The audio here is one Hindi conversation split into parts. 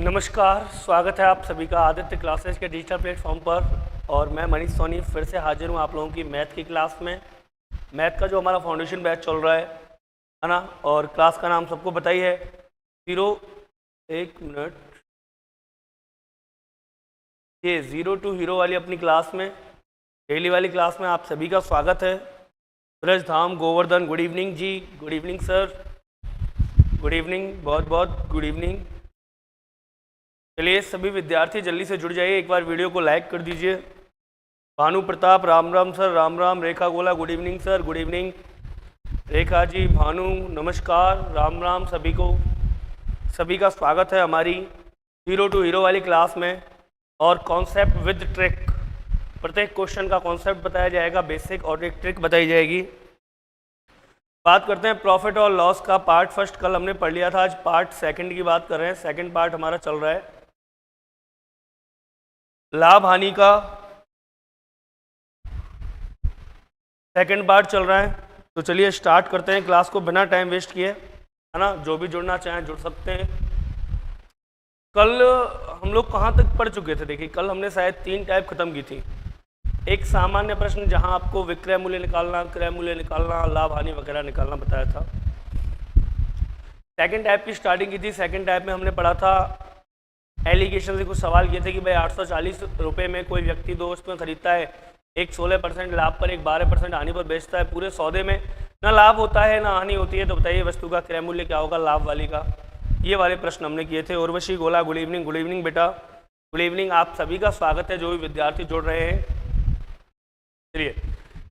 नमस्कार, स्वागत है आप सभी का आदित्य क्लासेस के डिजिटल प्लेटफॉर्म पर। और मैं मनीष सोनी फिर से हाजिर हूँ आप लोगों की मैथ की क्लास में। मैथ का जो हमारा फाउंडेशन बैच चल रहा है ना, और क्लास का नाम सबको पता ही है, एक मिनट, ये ज़ीरो टू हीरो वाली अपनी क्लास में, डेली वाली क्लास में आप सभी का स्वागत है। Braj Dham Govardhan, good evening ji, good evening sir, good evening, बहुत बहुत गुड इवनिंग। चलिए सभी विद्यार्थी जल्दी से जुड़ जाइए, एक बार वीडियो को लाइक कर दीजिए। Bhanu Pratap, Ram Ram sir, Ram Ram. Rekha Gola, good evening sir, good evening. Rekha ji, Bhanu, नमस्कार, राम राम सभी को। सभी का स्वागत है हमारी ज़ीरो टू हीरो वाली क्लास में। और कॉन्सेप्ट विद ट्रिक, प्रत्येक क्वेश्चन का कॉन्सेप्ट बताया जाएगा, बेसिक, और एक ट्रिक बताई जाएगी। बात करते हैं प्रॉफिट और लॉस का। पार्ट फर्स्ट कल हमने पढ़ लिया था, आज पार्ट सेकंड की बात कर रहे हैं। सेकंड पार्ट हमारा चल रहा है लाभ हानि का, सेकंड पार्ट चल रहा है। तो चलिए स्टार्ट करते हैं क्लास को बिना टाइम वेस्ट किए, है ना। जो भी जुड़ना चाहें जुड़ सकते हैं। कल हम लोग कहाँ तक पढ़ चुके थे? देखिए कल हमने शायद 3 टाइप खत्म की थी। एक सामान्य प्रश्न जहां आपको विक्रय मूल्य निकालना, क्रय मूल्य निकालना, लाभ हानि वगैरह निकालना बताया था। सेकंड टाइप की स्टार्टिंग की थी। सेकंड टाइप में हमने पढ़ा था, एलिगेशन से कुछ सवाल किए थे कि भाई 840 रुपये में कोई व्यक्ति 2 वस्तुएं खरीदता है, एक 16% लाभ पर, एक 12% हानि पर बेचता है। पूरे सौदे में ना लाभ होता है ना हानि होती है, तो बताइए वस्तु का क्रय मूल्य क्या होगा लाभ वाली का। ये वाले प्रश्न हमने किए थे। उर्वशी गोला, गुड इवनिंग, गुड इवनिंग बेटा, गुड इवनिंग। आप सभी का स्वागत है जो भी विद्यार्थी जुड़ रहे हैं। चलिए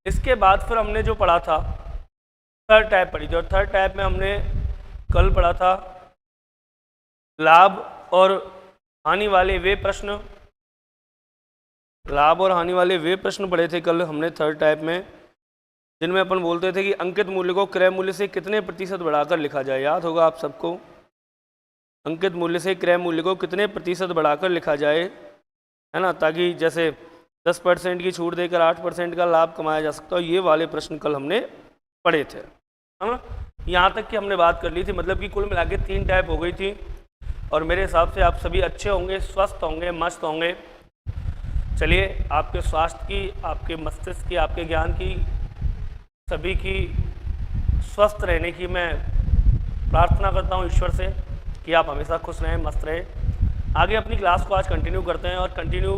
इसके बाद फिर हमने जो पढ़ा था, थर्ड टाइप पढ़ी थी। और थर्ड टाइप में हमने कल पढ़ा था लाभ और हानि वाले वे प्रश्न, लाभ और हानि वाले वे प्रश्न पढ़े थे कल हमने थर्ड टाइप में, जिनमें अपन बोलते थे कि अंकित मूल्य को क्रय मूल्य से कितने प्रतिशत बढ़ाकर लिखा जाए। याद होगा आप सबको, अंकित मूल्य से क्रय मूल्य को कितने प्रतिशत बढ़ाकर लिखा जाए, है ना, ताकि जैसे 10% की छूट देकर 8% का लाभ कमाया जा सकता है। ये वाले प्रश्न कल हमने पढ़े थे, है ना। यहाँ तक कि हमने बात कर ली थी, मतलब कि कुल मिला के 3 टाइप हो गई थी। और मेरे हिसाब से आप सभी अच्छे होंगे, स्वस्थ होंगे, मस्त होंगे। चलिए आपके स्वास्थ्य की, आपके मस्तिष्क की, आपके ज्ञान की, सभी की स्वस्थ रहने की मैं प्रार्थना करता हूँ ईश्वर से कि आप हमेशा खुश रहें, मस्त रहें। आगे अपनी क्लास को आज कंटिन्यू करते हैं। और कंटिन्यू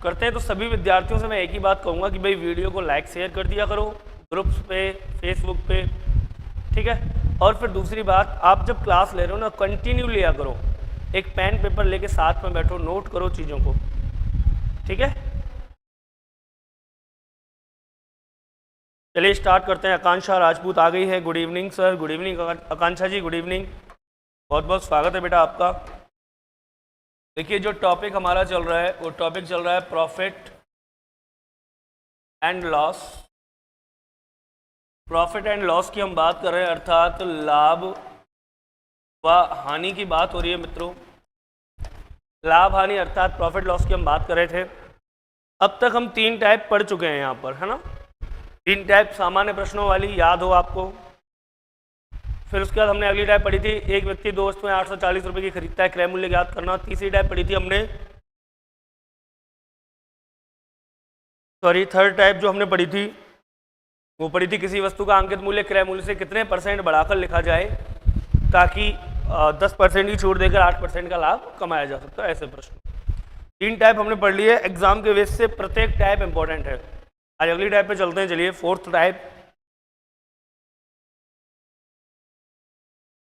करते हैं तो सभी विद्यार्थियों से मैं एक ही बात कहूँगा कि भाई वीडियो को लाइक शेयर कर दिया करो, ग्रुप्स पे, फेसबुक पे, ठीक है। और फिर दूसरी बात, आप जब क्लास ले रहे हो ना, कंटिन्यू लिया करो, एक पेन पेपर लेके साथ में बैठो, नोट करो चीज़ों को, ठीक है। चलिए स्टार्ट करते हैं। आकांक्षा राजपूत आ गई है, good evening sir, good evening Akanksha ji, good evening, बहुत बहुत स्वागत है बेटा आपका। देखिए जो टॉपिक हमारा चल रहा है वो टॉपिक चल रहा है profit and loss. Profit and loss की हम बात कर रहे हैं, अर्थात लाभ व हानि की बात हो रही है मित्रों। लाभ हानि अर्थात प्रॉफिट लॉस की हम बात कर रहे थे। अब तक हम 3 टाइप पढ़ चुके हैं यहाँ पर, है ना। 3 टाइप सामान्य प्रश्नों वाली, याद हो आपको। फिर उसके बाद हमने अगली टाइप पढ़ी थी, एक व्यक्ति 2 वस्तुएं 840 रुपये की खरीदता है, क्रय मूल्य ज्ञात करना। तीसरी टाइप पढ़ी थी हमने, थर्ड टाइप जो हमने पढ़ी थी वो पढ़ी थी, किसी वस्तु का अंकित मूल्य क्रय मूल्य से कितने % बढ़ाकर लिखा जाए ताकि 10% की छूट देकर 8% का लाभ कमाया जा सकता है, ऐसे प्रश्न। 3 टाइप हमने पढ़ लिए, एग्जाम के बेस से प्रत्येक टाइप इंपॉर्टेंट है। आज अगली टाइप पे चलते हैं। चलिए फोर्थ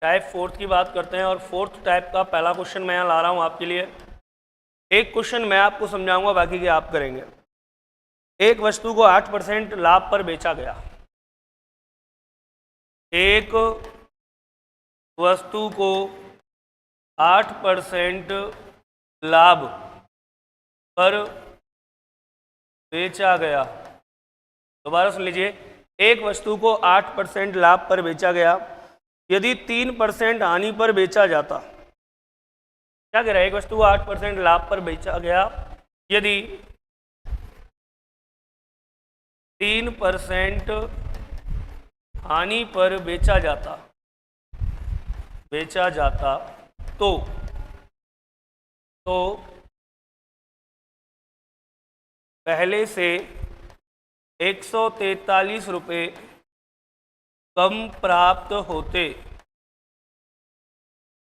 टाइप फोर्थ की बात करते हैं। और फोर्थ टाइप का पहला क्वेश्चन मैं यहाँ ला रहा हूँ आपके लिए। एक क्वेश्चन मैं आपको समझाऊंगा, बाकी के आप करेंगे। एक वस्तु को 8% लाभ पर बेचा गया। एक वस्तु को 8% लाभ पर बेचा गया। दोबारा सुन लीजिए, एक वस्तु को 8% लाभ पर बेचा गया। यदि 3% हानि पर बेचा जाता, क्या कह रहा है, एक वस्तु को 8% लाभ पर बेचा गया, यदि 3% हानि पर बेचा जाता तो तो पहले से 143 रुपये कम प्राप्त होते।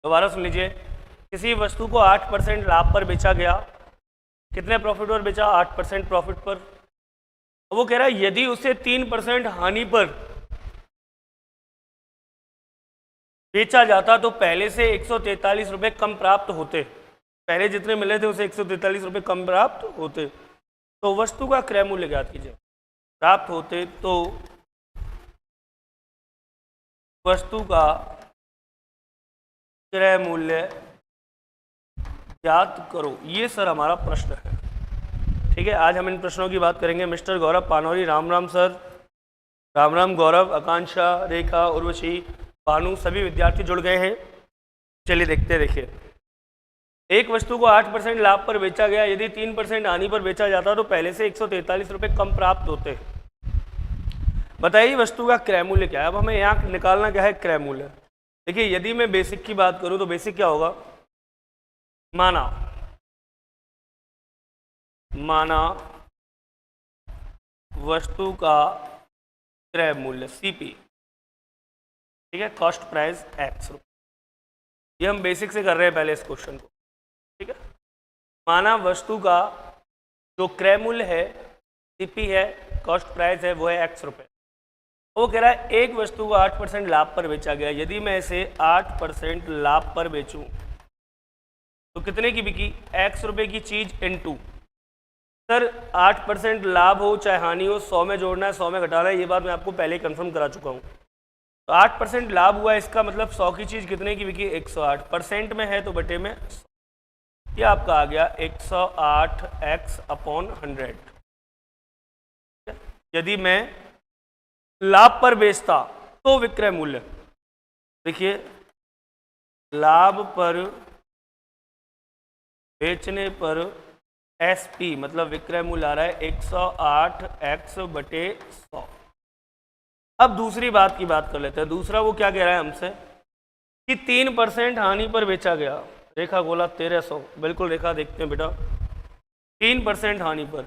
दोबारा सुन लीजिए, किसी वस्तु को 8% लाभ पर बेचा गया, कितने प्रॉफिट पर बेचा? 8% प्रॉफिट पर। वो कह रहा है यदि उसे 3% हानि पर बेचा जाता तो पहले से 143 रुपये कम प्राप्त होते। पहले जितने मिले थे उसे 143 रुपये कम प्राप्त होते। तो वस्तु का क्रय मूल्य ज्ञात कीजिए। प्राप्त होते तो वस्तु का क्रय मूल्य ज्ञात करो, ये सर हमारा प्रश्न है। ठीक है, आज हम इन प्रश्नों की बात करेंगे। मिस्टर गौरव पानौरी, राम राम सर। राम राम गौरव, आकांक्षा, रेखा, उर्वशी, भानु, सभी विद्यार्थी जुड़ गए हैं। चलिए देखते हैं। देखिए, एक वस्तु को 8% लाभ पर बेचा गया, यदि 3% हानि पर बेचा जाता तो पहले से 143 रुपये कम प्राप्त होते। बताइए वस्तु का क्रय मूल्य क्या है। अब हमें यहाँ निकालना क्या है, क्रय मूल्य। देखिए, यदि मैं बेसिक की बात करूँ तो बेसिक क्या होगा, माना वस्तु का क्रय मूल्य सीपी, ठीक है, कॉस्ट प्राइस एक्स रुपये। ये हम बेसिक से कर रहे हैं पहले इस क्वेश्चन को। ठीक है, माना वस्तु का जो क्रय मूल्य है सीपी है, कॉस्ट प्राइस है वो है एक्स रुपये। वो कह रहा है एक वस्तु को 8% लाभ पर बेचा गया, यदि मैं इसे 8% लाभ पर बेचूं तो कितने की बिकी? एक्स रुपये की चीज इनटू। सर 8% लाभ हो चाहे हानि हो, 100 में जोड़ना है 100 में घटाना है, ये बात मैं आपको पहले ही कंफर्म करा चुका हूँ। तो 8% लाभ हुआ, इसका मतलब 100 की चीज़ कितने की बिकी? 108। परसेंट में है तो बटे में 100। ये आपका आ गया 108x/100। यदि मैं लाभ पर बेचता तो विक्रय मूल्य, देखिए लाभ पर बेचने पर एसपी मतलब विक्रय मूल्य आ रहा है 108x/100। अब दूसरी बात की बात कर लेते हैं। दूसरा वो क्या कह रहा है हमसे कि 3% हानि पर बेचा गया। रेखा बोला 1300, बिल्कुल रेखा देखते हैं बेटा। 3% हानि पर,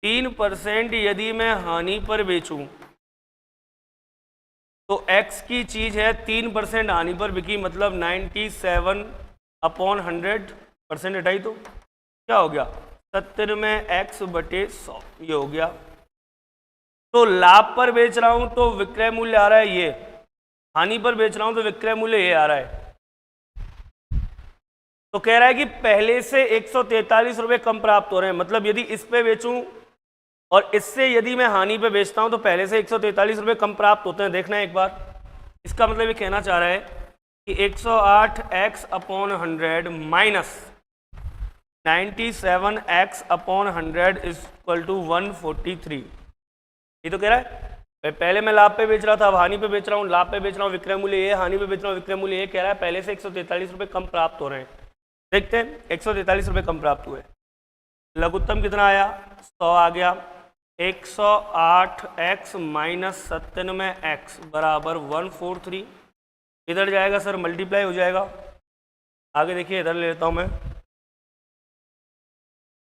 3% यदि मैं हानि पर बेचूं तो x की चीज है 3% हानि पर बिकी, मतलब 97/100। परसेंट हटाई तो क्या हो गया? 70 में x/100, ये हो गया। तो लाभ पर बेच रहा हूं तो विक्रय मूल्य आ रहा है ये, हानि पर बेच रहा हूं तो विक्रय मूल्य ये आ रहा है। तो कह रहा है कि पहले से 143 रुपये कम प्राप्त हो रहे हैं, मतलब यदि इस पे बेचूं और इससे यदि मैं हानि पे बेचता हूं तो पहले से 143 रुपये कम प्राप्त होते हैं। देखना एक बार, इसका मतलब ये कहना चाह रहा है कि 108x/100 minus 97x/100 is equal to 143। ये तो कह रहा है पहले मैं लाभ पे बेच रहा था, अब हानि पे बेच रहा हूँ, लाभ पे बेच रहा हूँ विक्रय मूल्य ये, हानि पे बेच रहा हूँ विक्रय मूल्य ये। कह रहा है पहले से 143 रुपये कम प्राप्त हो रहे हैं। देखते हैं, 143 रुपये कम प्राप्त हुए। लघुत्तम कितना आया? 100 आ गया। 108x माइनस 97x बराबर 143। इधर जाएगा सर, मल्टीप्लाई हो जाएगा। आगे देखिए, इधर ले लेता हूँ मैं।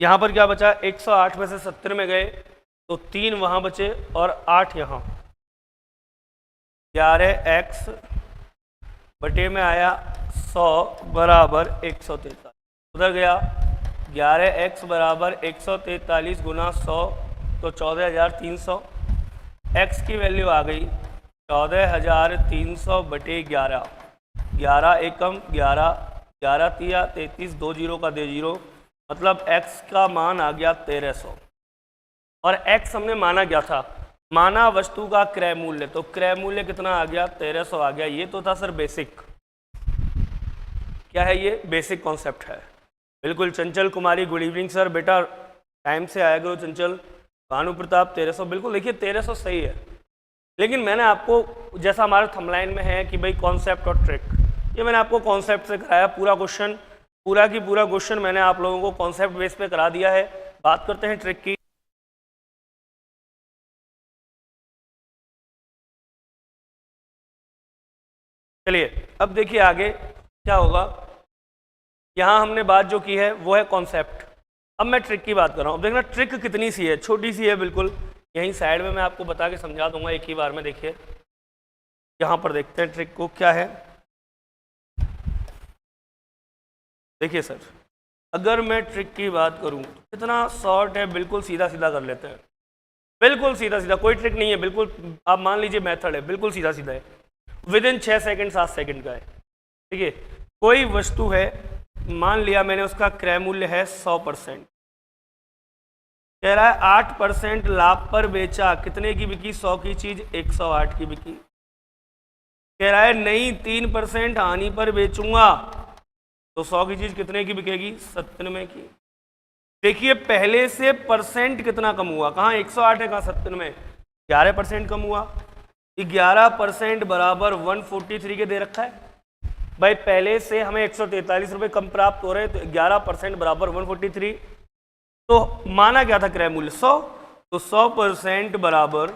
यहाँ पर क्या बचा? 108 में से 70 में गए तो 3 वहाँ बचे और 8 यहाँ। 11x बटे में आया 100 बराबर 143। उधर गया 11x बराबर 143 गुना 100 तो 14,300। x की वैल्यू आ गई 14,300 बटे 11। 11 एकम 11, 11 तिया 33, 2 जीरो का दे जीरो, मतलब x का मान आ गया 1300। और x हमने माना क्या था? माना वस्तु का क्रय मूल्य। तो क्रय मूल्य कितना आ गया? 1300 आ गया। ये तो था सर बेसिक। क्या है ये? बेसिक कॉन्सेप्ट है। बिल्कुल। चंचल कुमारी, गुड इवनिंग सर। बेटा टाइम से आया करो चंचल। भानु प्रताप 1300, बिल्कुल। देखिए 1300 सही है, लेकिन मैंने आपको जैसा हमारे थंबलाइन में है कि भाई कॉन्सेप्ट और ट्रिक, ये मैंने आपको कॉन्सेप्ट से कराया। पूरा क्वेश्चन, पूरा की पूरा क्वेश्चन मैंने आप लोगों को कॉन्सेप्ट बेस पे करा दिया है। बात करते हैं ट्रिक की। चलिए अब देखिए आगे क्या होगा। यहाँ हमने बात जो की है वो है कॉन्सेप्ट। अब मैं ट्रिक की बात कर रहा हूँ। अब देखना ट्रिक कितनी सी है, छोटी सी है बिल्कुल। यहीं साइड में मैं आपको बता के समझा दूंगा एक ही बार में। देखिए यहाँ पर देखते हैं ट्रिक को क्या है। देखिए सर, अगर मैं ट्रिक की बात करूँ तो कितना शॉर्ट है, बिल्कुल सीधा सीधा कर लेते हैं, बिल्कुल सीधा सीधा, कोई ट्रिक नहीं है, बिल्कुल आप मान लीजिए मेथड है, बिल्कुल सीधा सीधा है, विद इन 6 सेकंड 7 सेकंड का है। ठीक है, कोई वस्तु है, मान लिया मैंने उसका क्रय मूल्य है 100%, कह रहा है 8% लाभ पर बेचा, कितने की बिकी? 100 की चीज 108 की बिकी। कह रहा है नहीं 3% हानि पर बेचूंगा, तो 100 की चीज कितने की बिकेगी? 97 की। देखिए पहले से परसेंट कितना कम हुआ, कहाँ 108 है, कहाँ 97, 11% कम हुआ। 11% बराबर 143 के दे रखा है भाई। पहले से हमें 143 रुपये कम प्राप्त हो रहे हैं, तो 11% बराबर 143। तो माना क्या था क्रय मूल्य 100, तो 100% बराबर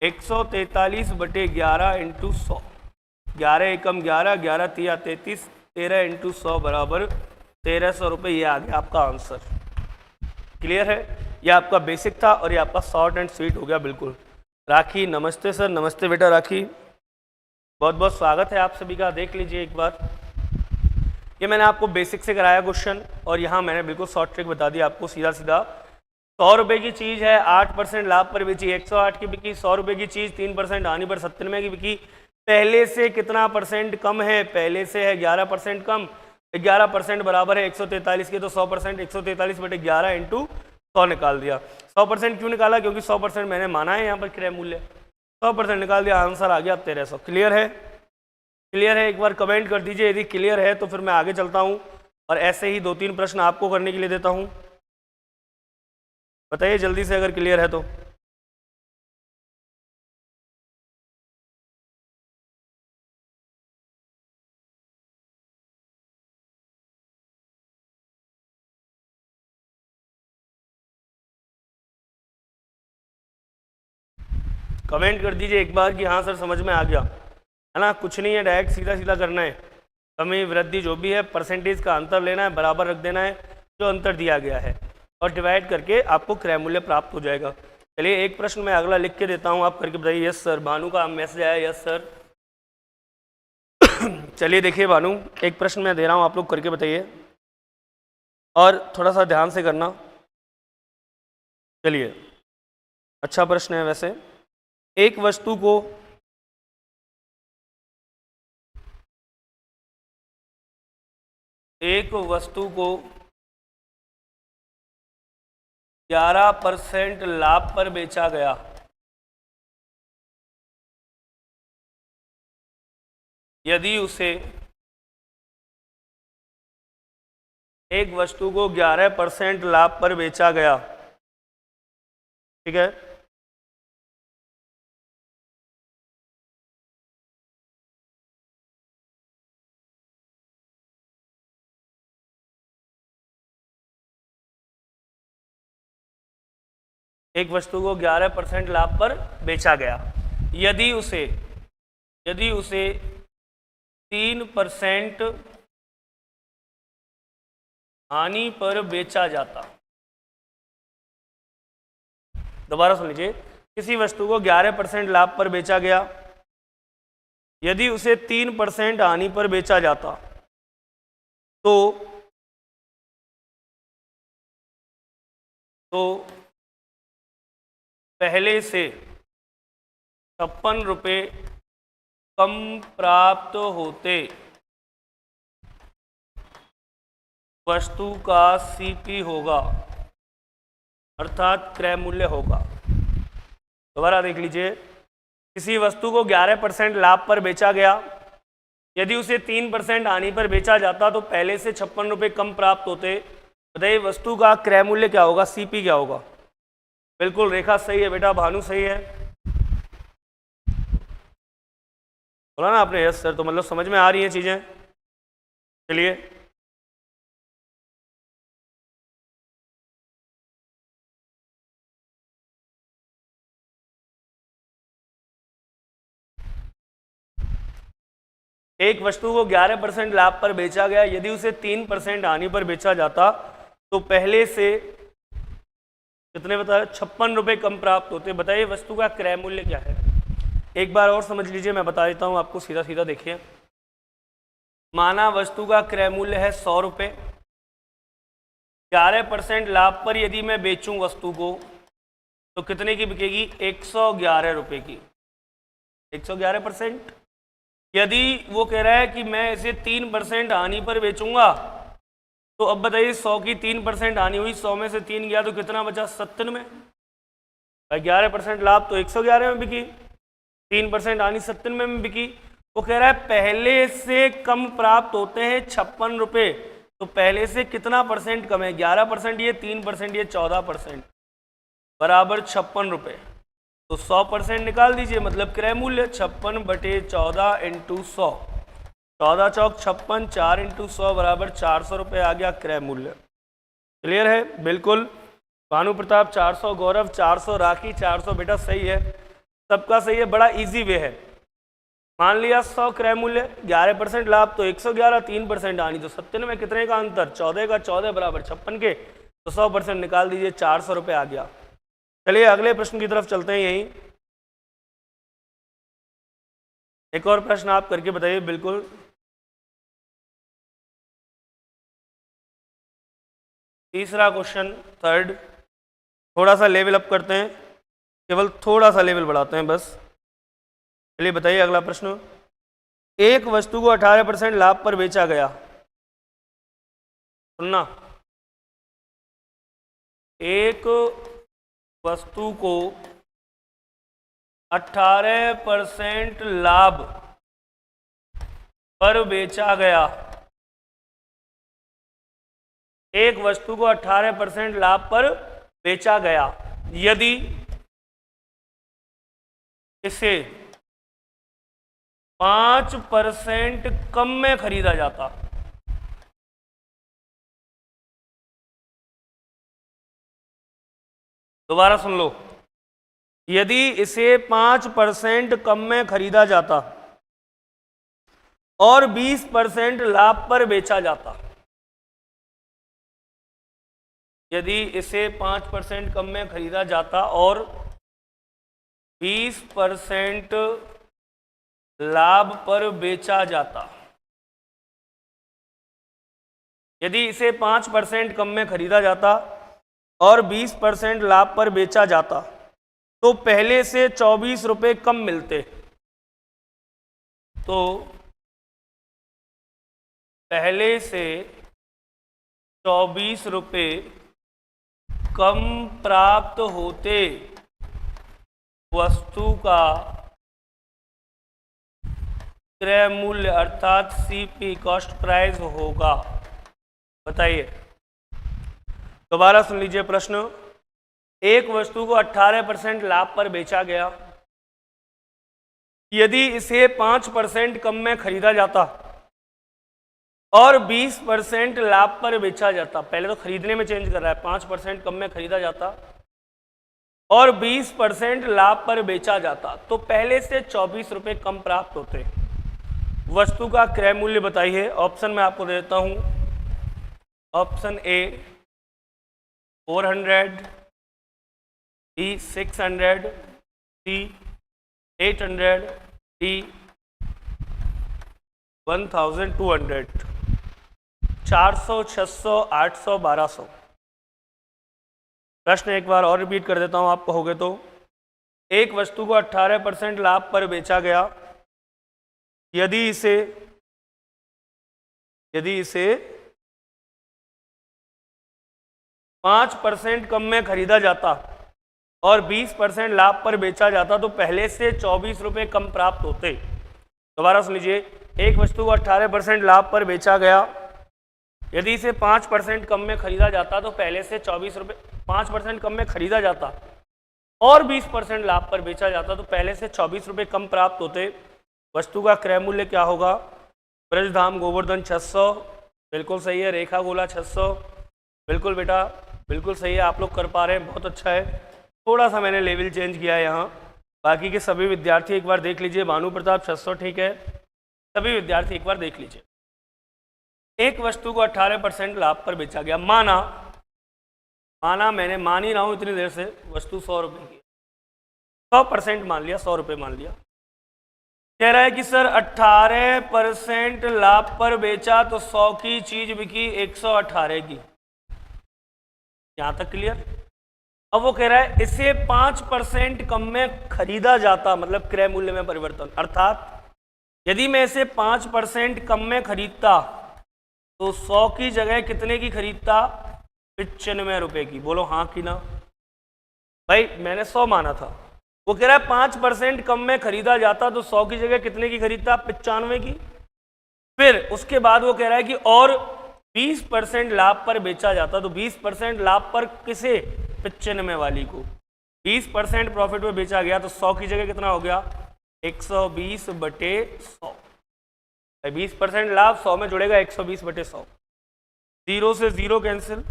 143 बटे 11 इंटू 100, 11 एकम 11, 11 तिया 33, 13 इंटू 100 बराबर 1300 रुपये। ये आ गया आपका आंसर। क्लियर है? ये आपका बेसिक था और ये आपका शॉर्ट एंड स्वीट हो गया बिल्कुल। राखी नमस्ते सर। नमस्ते बेटा राखी, बहुत बहुत स्वागत है आप सभी का। देख लीजिए एक बार, ये मैंने आपको बेसिक से कराया क्वेश्चन, और यहाँ मैंने बिल्कुल शॉर्ट ट्रिक बता दी आपको सीधा सीधा। 100 रुपये की चीज़ है, 8% लाभ पर बेची, 108 की बिकी। 100 रुपये की चीज़ 3% हानि पर 97 की बिकी। पहले से कितना परसेंट कम है? पहले से है 11% कम। 11% बराबर है 143 के, तो 100% 143 बटे 11 इंटू 100 निकाल दिया। 100% क्यों निकाला? क्योंकि 100% मैंने माना है यहाँ पर क्रय मूल्य। 100% निकाल दिया, आंसर आ गया 1300। क्लियर है? क्लियर है? एक बार कमेंट कर दीजिए यदि क्लियर है, तो फिर मैं आगे चलता हूँ और ऐसे ही 2-3 प्रश्न आपको करने के लिए देता हूँ। बताइए जल्दी से अगर क्लियर है तो। कमेंट कर दीजिए एक बार कि हाँ सर समझ में आ गया, है ना। कुछ नहीं है, डायरेक्ट सीधा सीधा करना है। कमी वृद्धि जो भी है, परसेंटेज का अंतर लेना है, बराबर रख देना है जो अंतर दिया गया है, और डिवाइड करके आपको क्रय मूल्य प्राप्त हो जाएगा। चलिए एक प्रश्न मैं अगला लिख के देता हूँ, आप करके बताइए। यस सर, भानु का मैसेज आया, यस सर। चलिए देखिए भानु, एक प्रश्न मैं दे रहा हूँ, आप लोग करके बताइए और थोड़ा सा ध्यान से करना। चलिए, अच्छा प्रश्न है वैसे। एक वस्तु को एक वस्तु को 11% लाभ पर बेचा गया। यदि उसे एक वस्तु को 11% लाभ पर बेचा गया, ठीक है, एक वस्तु को 11% लाभ पर बेचा गया, यदि उसे 3% हानि पर बेचा जाता। दोबारा सुन लीजिए, किसी वस्तु को 11% लाभ पर बेचा गया, यदि उसे 3% हानि पर बेचा जाता, तो पहले से 56 रुपये कम प्राप्त होते वस्तु का सीपी होगा, अर्थात क्रय मूल्य होगा। दोबारा देख लीजिए, किसी वस्तु को 11% लाभ पर बेचा गया, यदि उसे 3% हानि पर बेचा जाता तो पहले से 56 रुपये कम प्राप्त होते। बताइए वस्तु का क्रय मूल्य क्या होगा, सीपी क्या होगा? बिल्कुल रेखा सही है बेटा, भानु सही है, बोला ना आपने यस सर, तो मतलब समझ में आ रही हैं चीज़ें। चलिए एक वस्तु को 11% लाभ पर बेचा गया, यदि उसे 3% हानि पर बेचा जाता तो पहले से कितने बताया, 56 रुपये कम प्राप्त होते। बताइए वस्तु का क्रय मूल्य क्या है। एक बार और समझ लीजिए, मैं बता देता हूँ आपको सीधा सीधा। देखिए, माना वस्तु का क्रय मूल्य है 100 रुपये, 11% लाभ पर यदि मैं बेचूं वस्तु को तो कितने की बिकेगी, 111 रुपये की। 111%। यदि वो कह रहा है कि मैं इसे 3% हानि पर बेचूंगा, तो अब बताइए 100 की 3% हानि हुई, 100 में से 3 गया तो कितना बचा, 97। 11% लाभ तो 111 में बिकी, 3% हानि 97 में बिकी। वो कह रहा है पहले से कम प्राप्त होते हैं 56 रुपये, तो पहले से कितना परसेंट कम है, 11% ये, 3% ये, 14% बराबर 56 रुपये। तो 100% निकाल दीजिए, मतलब क्रय मूल्य 56/14 इंटू 100, 14 चौक 56, 4 इंटू 100 बराबर 400 रुपये आ गया क्रय मूल्य। क्लियर है, बिल्कुल। भानु प्रताप 400, गौरव 400, राखी 400, बेटा सही है, सबका सही है, बड़ा इजी वे है। मान लिया 100 क्रय मूल्य, 11% लाभ तो 111, 3% हानि तो 97, कितने का अंतर, 14 का 14 बराबर 56 के, तो 100% निकाल दीजिए, 400 रुपये आ गया। चलिए अगले प्रश्न की तरफ चलते हैं। यहीं एक और प्रश्न आप करके बताइए। बिल्कुल, तीसरा क्वेश्चन, थर्ड। थोड़ा सा लेवल अप करते हैं, केवल थोड़ा सा लेवल बढ़ाते हैं बस। चलिए बताइए अगला प्रश्न। एक वस्तु को 18% लाभ पर बेचा गया। सुनना, एक वस्तु को 18% लाभ पर बेचा गया। एक वस्तु को 18% लाभ पर बेचा गया, यदि इसे 5% कम में खरीदा जाता। दोबारा सुन लो, यदि इसे 5% कम में खरीदा जाता और 20% लाभ पर बेचा जाता। यदि इसे 5% कम में खरीदा जाता और 20% लाभ पर बेचा जाता। यदि इसे 5% कम में खरीदा जाता और 20% लाभ पर बेचा जाता तो पहले से 24 रुपये कम मिलते। तो पहले से 24 रुपये कम प्राप्त होते वस्तु का क्रय मूल्य अर्थात सीपी कॉस्ट प्राइस होगा। बताइए, दोबारा सुन लीजिए प्रश्न। एक वस्तु को 18% लाभ पर बेचा गया, यदि इसे 5% कम में खरीदा जाता और 20% लाभ पर बेचा जाता। पहले तो खरीदने में चेंज कर रहा है, 5% कम में खरीदा जाता और 20% लाभ पर बेचा जाता तो पहले से 24 रुपये कम प्राप्त होते। वस्तु का क्रय मूल्य बताइए। ऑप्शन में आपको दे देता हूं। Option A 400, B 600, C 800, D 1200। 400, 600, 800, 1200। प्रश्न एक बार और रिपीट कर देता हूं, आप कहोगे तो। एक वस्तु को 18% लाभ पर बेचा गया, यदि इसे 5% कम में खरीदा जाता और 20% लाभ पर बेचा जाता तो पहले से 24 रुपये कम प्राप्त होते। दोबारा सुन लीजिए। एक वस्तु को 18% लाभ पर बेचा गया, यदि इसे 5% कम में खरीदा जाता तो पहले से 24 रुपये 5% कम में खरीदा जाता और 20% लाभ पर बेचा जाता तो पहले से 24 रुपये कम प्राप्त होते। वस्तु का क्रय मूल्य क्या होगा? ब्रजधाम गोवर्धन 600, बिल्कुल सही है। रेखा गोला 600, बिल्कुल बेटा, बिल्कुल सही है। आप लोग कर पा रहे हैं, बहुत अच्छा है। थोड़ा सा मैंने लेवल चेंज किया है यहाँ। बाकी के सभी विद्यार्थी एक बार देख लीजिए। भानु प्रताप 600 ठीक है, सभी विद्यार्थी एक बार देख लीजिए। एक वस्तु को 18% लाभ पर बेचा गया। माना मैंने मान ही रहा हूं इतनी देर से, वस्तु 100 रुपए की, 100% मान लिया, 100 रुपये मान लिया। कह रहा है कि सर 18% लाभ पर बेचा तो 100 की चीज बिकी 118 की। यहां तक क्लियर? अब वो कह रहा है इसे 5% कम में खरीदा जाता, मतलब क्रय मूल्य में परिवर्तन, अर्थात यदि मैं इसे 5% कम में खरीदता तो 100 की जगह कितने की खरीदता? 95 रुपए की। बोलो हाँ कि ना? भाई मैंने 100 माना था, वो कह रहा है 5% कम में खरीदा जाता तो 100 की जगह कितने की खरीदता? 95 की। फिर उसके बाद वो कह रहा है कि और 20% लाभ पर बेचा जाता, तो 20% लाभ पर किसे? 95 वाली को। 20% प्रॉफिट में बेचा गया तो 100 की जगह कितना हो गया? 120/100। 20% लाभ 100 में जुड़ेगा 120/100। 0 से 0 कैंसिल,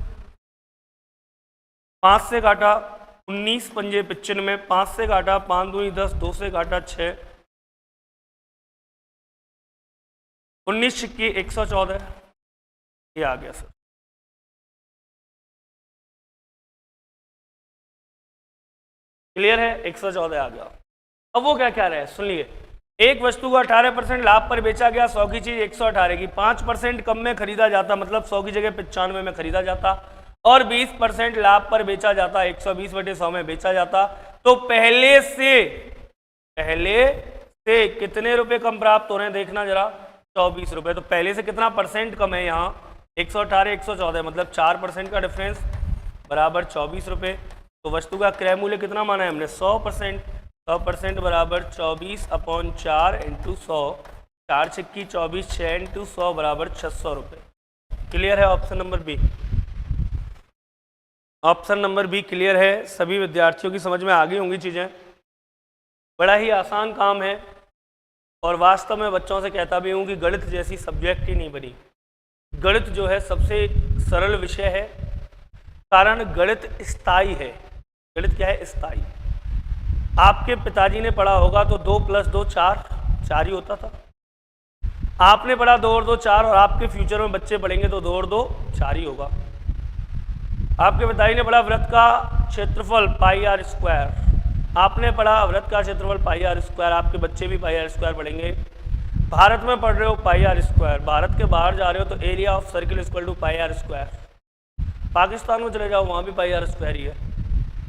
5 से काटा 19 पंजे 95, 5 से काटा 5 दूनी 10, 2 से काटा 6, 19 छिक्की 114, ये आ गया सर। क्लियर है? 114 आ गया। अब वो क्या कह रहे हैं सुनिए, एक वस्तु को 18% लाभ पर बेचा गया, 100 की चीज 118 की, 5% कम में खरीदा जाता, मतलब 100 की जगह 95 में खरीदा जाता, और 20% लाभ पर बेचा जाता, 120/100 में बेचा जाता, तो पहले से कितने रुपए कम प्राप्त हो रहे हैं? देखना जरा, 24 रुपए। तो पहले से कितना परसेंट कम है? यहाँ 118 114, मतलब 4% का डिफरेंस बराबर 24 रुपए। तो वस्तु का क्रय मूल्य कितना माना है हमने? 100%। 100% बराबर 24/4 × 100, 4 छिक्की 24, 6 × 100 बराबर 600 रुपये। क्लियर है? Option number B. Option number B clear है? सभी विद्यार्थियों की समझ में आ गई होंगी चीज़ें। बड़ा ही आसान काम है, और वास्तव में बच्चों से कहता भी हूँ कि गणित जैसी सब्जेक्ट ही नहीं बनी। गणित जो है सबसे सरल विषय है, कारण गणित स्थायी है। गणित क्या है? स्थायी। आपके पिताजी ने पढ़ा होगा तो 2 + 2 4 ही होता था। आपने पढ़ा 2 और 2 4, और आपके फ्यूचर में बच्चे पढ़ेंगे तो 2 और 2 4 ही होगा। आपके पिताजी ने पढ़ा वृत्त का क्षेत्रफल πr²। आपने पढ़ा वृत्त का क्षेत्रफल πr², आपके बच्चे भी πr² पढ़ेंगे। भारत में पढ़ रहे हो πr², भारत के बाहर जा रहे हो तो area of circle = πr²। Pakistan में चले जाओ वहाँ भी πr² ही है।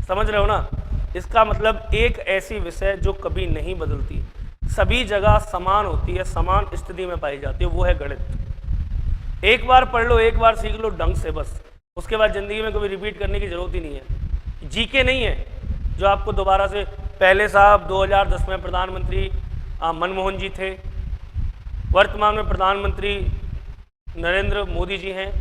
समझ रहे हो ना? इसका मतलब एक ऐसी विषय जो कभी नहीं बदलती, सभी जगह समान होती है, समान स्थिति में पाई जाती है, वो है गणित। एक बार पढ़ लो, एक बार सीख लो ढंग से, बस उसके बाद ज़िंदगी में कभी रिपीट करने की ज़रूरत ही नहीं है। जीके नहीं है जो आपको दोबारा से, पहले साहब 2010 में प्रधानमंत्री मनमोहन जी थे, वर्तमान में प्रधानमंत्री नरेंद्र मोदी जी हैं,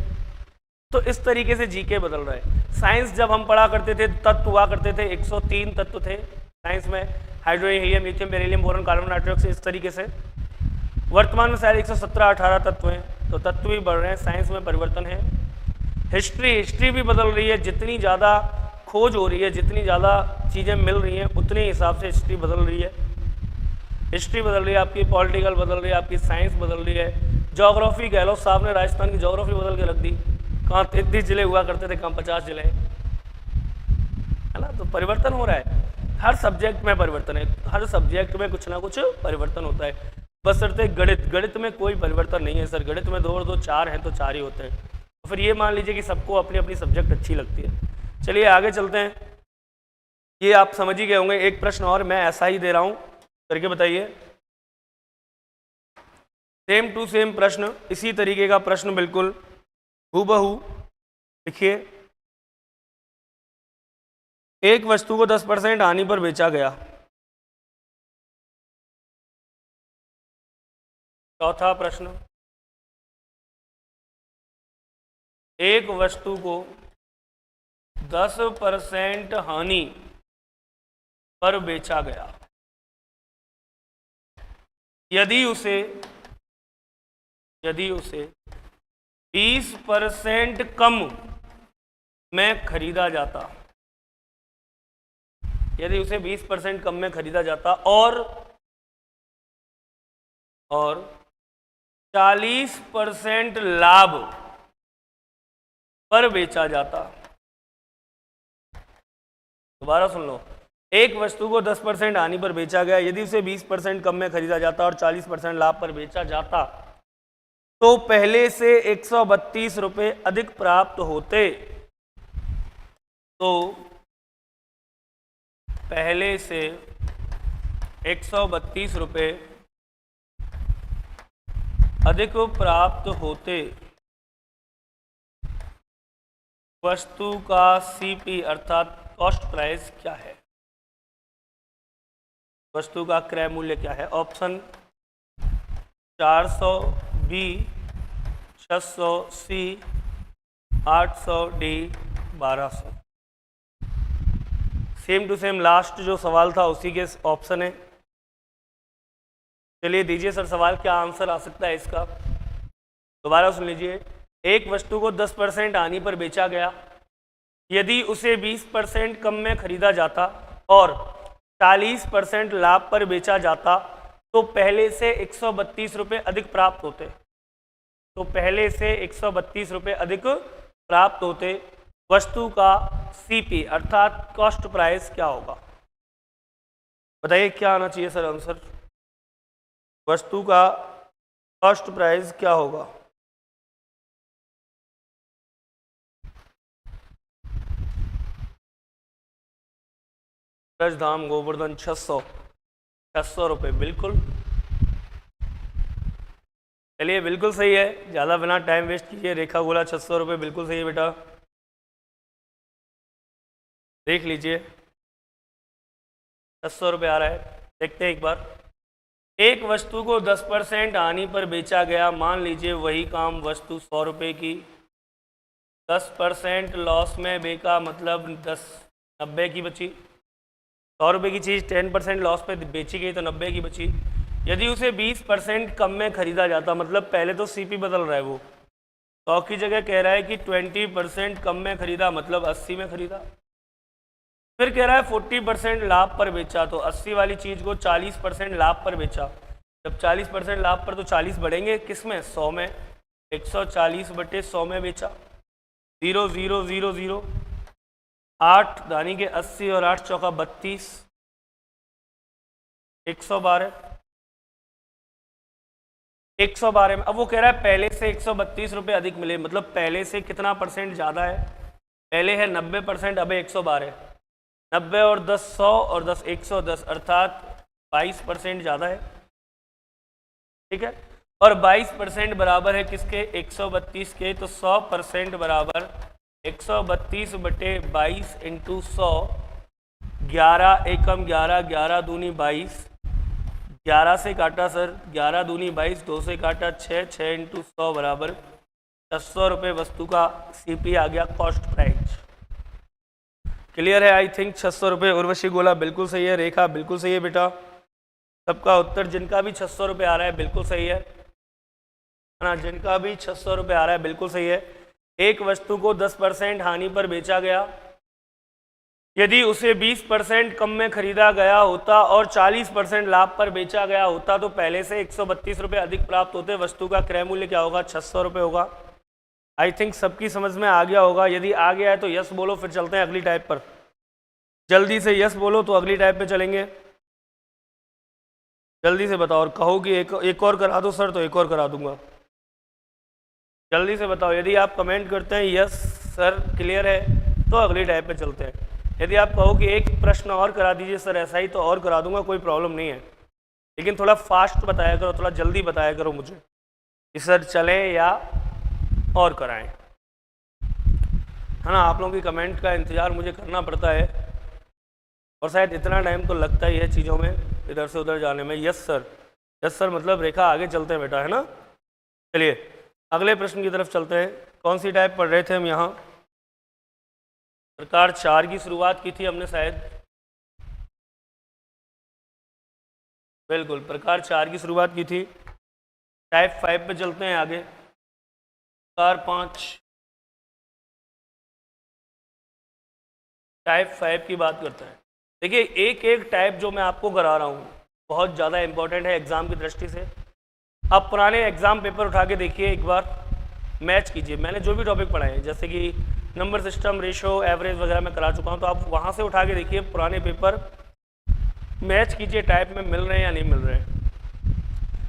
तो इस तरीके से जीके बदल रहा है। साइंस जब हम पढ़ा करते थे, तत्व हुआ करते थे, 103 तत्व थे साइंस में, hydrogen, helium, lithium, beryllium, boron, carbon dioxide, इस तरीके से। वर्तमान में शायद 117-18 तत्व हैं, तो तत्व भी बढ़ रहे हैं, साइंस में परिवर्तन है। हिस्ट्री भी बदल रही है, जितनी ज़्यादा खोज हो रही है, जितनी ज़्यादा चीज़ें मिल रही हैं, उतने हिसाब से हिस्ट्री बदल रही है। हिस्ट्री बदल रही है आपकी, पॉलिटिकल बदल रही है आपकी, साइंस बदल रही है। ज्योग्राफी, गहलोत साहब ने राजस्थान की ज्योग्राफी बदल के रख दी। कहाँ 33 जिले हुआ करते थे, कहाँ 50 जिले, है ना? तो परिवर्तन हो रहा है, हर सब्जेक्ट में परिवर्तन है, हर सब्जेक्ट में कुछ ना कुछ परिवर्तन होता है। बशर्ते गणित में कोई परिवर्तन नहीं है। सर गणित में 2 और 2 4 हैं तो 4 ही होते हैं। तो फिर ये मान लीजिए कि सबको अपनी अपनी सब्जेक्ट अच्छी लगती है। चलिए आगे चलते हैं। ये आप समझ ही गए होंगे। एक प्रश्न और मैं ऐसा ही दे रहा हूँ, करके बताइए। सेम टू सेम प्रश्न, इसी तरीके का प्रश्न बिल्कुल हूबहू लिखिए। एक वस्तु को 10% हानि पर बेचा गया। चौथा प्रश्न, एक वस्तु को 10% हानि पर बेचा गया, यदि उसे 20% कम में खरीदा जाता, यदि उसे 20% कम में खरीदा जाता और 40% लाभ पर बेचा जाता। दोबारा सुन लो, एक वस्तु को 10% हानि पर बेचा गया, यदि उसे 20% कम में खरीदा जाता और 40% लाभ पर बेचा जाता तो पहले से 132 रुपये अधिक प्राप्त होते। तो पहले से 132 रुपये अधिक प्राप्त होते। वस्तु का सीपी अर्थात कॉस्ट प्राइस क्या है? वस्तु का क्रय मूल्य क्या है? Option 400 B, 600 C, 800 D, 1200। Same to same last जो सवाल था उसी के ऑप्शन है। चलिए दीजिए सर सवाल, क्या आंसर आ सकता है इसका? दोबारा सुन लीजिए, एक वस्तु को 10% हानि पर बेचा गया, यदि उसे 20% कम में खरीदा जाता और 40% लाभ पर बेचा जाता तो पहले से 132 रुपये अधिक प्राप्त होते। तो पहले से 132 रुपये अधिक प्राप्त होते। वस्तु का सीपी अर्थात कॉस्ट प्राइस क्या होगा? बताइए क्या आना चाहिए सर आंसर? वस्तु का कॉस्ट प्राइस क्या होगा? ब्रजधाम गोवर्धन 600 रुपये, बिल्कुल। चलिए बिल्कुल सही है, ज़्यादा बिना टाइम वेस्ट कीजिए। रेखा गोला 600 रुपये, बिल्कुल सही है बेटा, देख लीजिए 600 रुपये आ रहा है। देखते हैं एक बार। एक वस्तु को 10% हानि पर बेचा गया, मान लीजिए वही काम वस्तु 100 रुपये की 10% लॉस में बेचा, मतलब 90 की बची। 100 रुपये की चीज़ 10% लॉस पे बेची गई तो 90 की बची। यदि उसे 20% कम में खरीदा जाता, मतलब पहले तो सीपी बदल रहा है, वो 100 की जगह कह रहा है कि 20% कम में खरीदा, मतलब 80 में खरीदा। फिर कह रहा है 40% लाभ पर बेचा, तो 80 वाली चीज़ को 40% लाभ पर बेचा। जब 40% लाभ पर तो 40 बढ़ेंगे किस में? 100 में। 140/100 में बेचा। 0 0 0 0 8 दानी के 80 और 8 चौका 32, 112। 112 में अब वो कह रहा है पहले से 132 रुपये अधिक मिले, मतलब पहले से कितना परसेंट ज़्यादा है? पहले है 90%, अब है 112। 90 और 10 100 और 10 110, अर्थात 22% ज़्यादा है। ठीक है, और 22% बराबर है किसके? 132 के। तो 100% बराबर 132/22 इंटू 100। 11 एकम 11, 11 दूनी 22, 11 से काटा सर, 11 दूनी 22, 2 से काटा 6, 6 इंटू 100 बराबर 600 रुपये वस्तु का सीपी आ गया, कॉस्ट प्राइस। क्लियर है आई थिंक? 600 रुपये। उर्वशी गोला बिल्कुल सही है, रेखा बिल्कुल सही है बेटा। सबका उत्तर जिनका भी 600 रुपये आ रहा है बिल्कुल सही है ना, जिनका भी 600 रुपये आ रहा है बिल्कुल सही है। एक वस्तु को 10% हानि पर बेचा गया, यदि उसे 20% कम में खरीदा गया होता और 40% लाभ पर बेचा गया होता तो पहले से 132 रुपये अधिक प्राप्त होते। वस्तु का क्रय मूल्य क्या होगा? 600 रुपये होगा। आई थिंक सबकी समझ में आ गया होगा। यदि आ गया है तो यस बोलो, फिर चलते हैं अगली टाइप पर। जल्दी से यस बोलो तो अगली टाइप पे चलेंगे। जल्दी से बताओ, और कहो कि एक और करा दो सर, तो एक और करा दूंगा। जल्दी से बताओ, यदि आप कमेंट करते हैं यस सर क्लियर है तो अगली टाइप पे चलते हैं। यदि आप कहो कि एक प्रश्न और करा दीजिए सर ऐसा ही, तो और करा दूंगा, कोई प्रॉब्लम नहीं है। लेकिन थोड़ा फास्ट बताया करो, थोड़ा जल्दी बताया करो मुझे कि सर चलें या और कराएं, है ना। आप लोगों की कमेंट का इंतज़ार मुझे करना पड़ता है, और शायद इतना टाइम तो लगता ही है चीज़ों में इधर से उधर जाने में। यस सर मतलब रेखा आगे चलते हैं बेटा, है ना। चलिए अगले प्रश्न की तरफ चलते हैं। कौन सी टाइप पढ़ रहे थे हम यहाँ? प्रकार 4 की शुरुआत की थी हमने शायद, बिल्कुल प्रकार 4 की शुरुआत की थी। टाइप 5 पे चलते हैं आगे। प्रकार 5 टाइप 5 की बात करते हैं। देखिए एक एक टाइप जो मैं आपको करा रहा हूँ बहुत ज़्यादा इंपॉर्टेंट है एग्ज़ाम की दृष्टि से। आप पुराने एग्जाम पेपर उठा के देखिए, एक बार मैच कीजिए। मैंने जो भी टॉपिक पढ़ाए हैं, जैसे कि नंबर सिस्टम, रेशो, एवरेज वगैरह मैं करा चुका हूँ, तो आप वहाँ से उठा के देखिए पुराने पेपर, मैच कीजिए टाइप में मिल रहे हैं या नहीं मिल रहे हैं।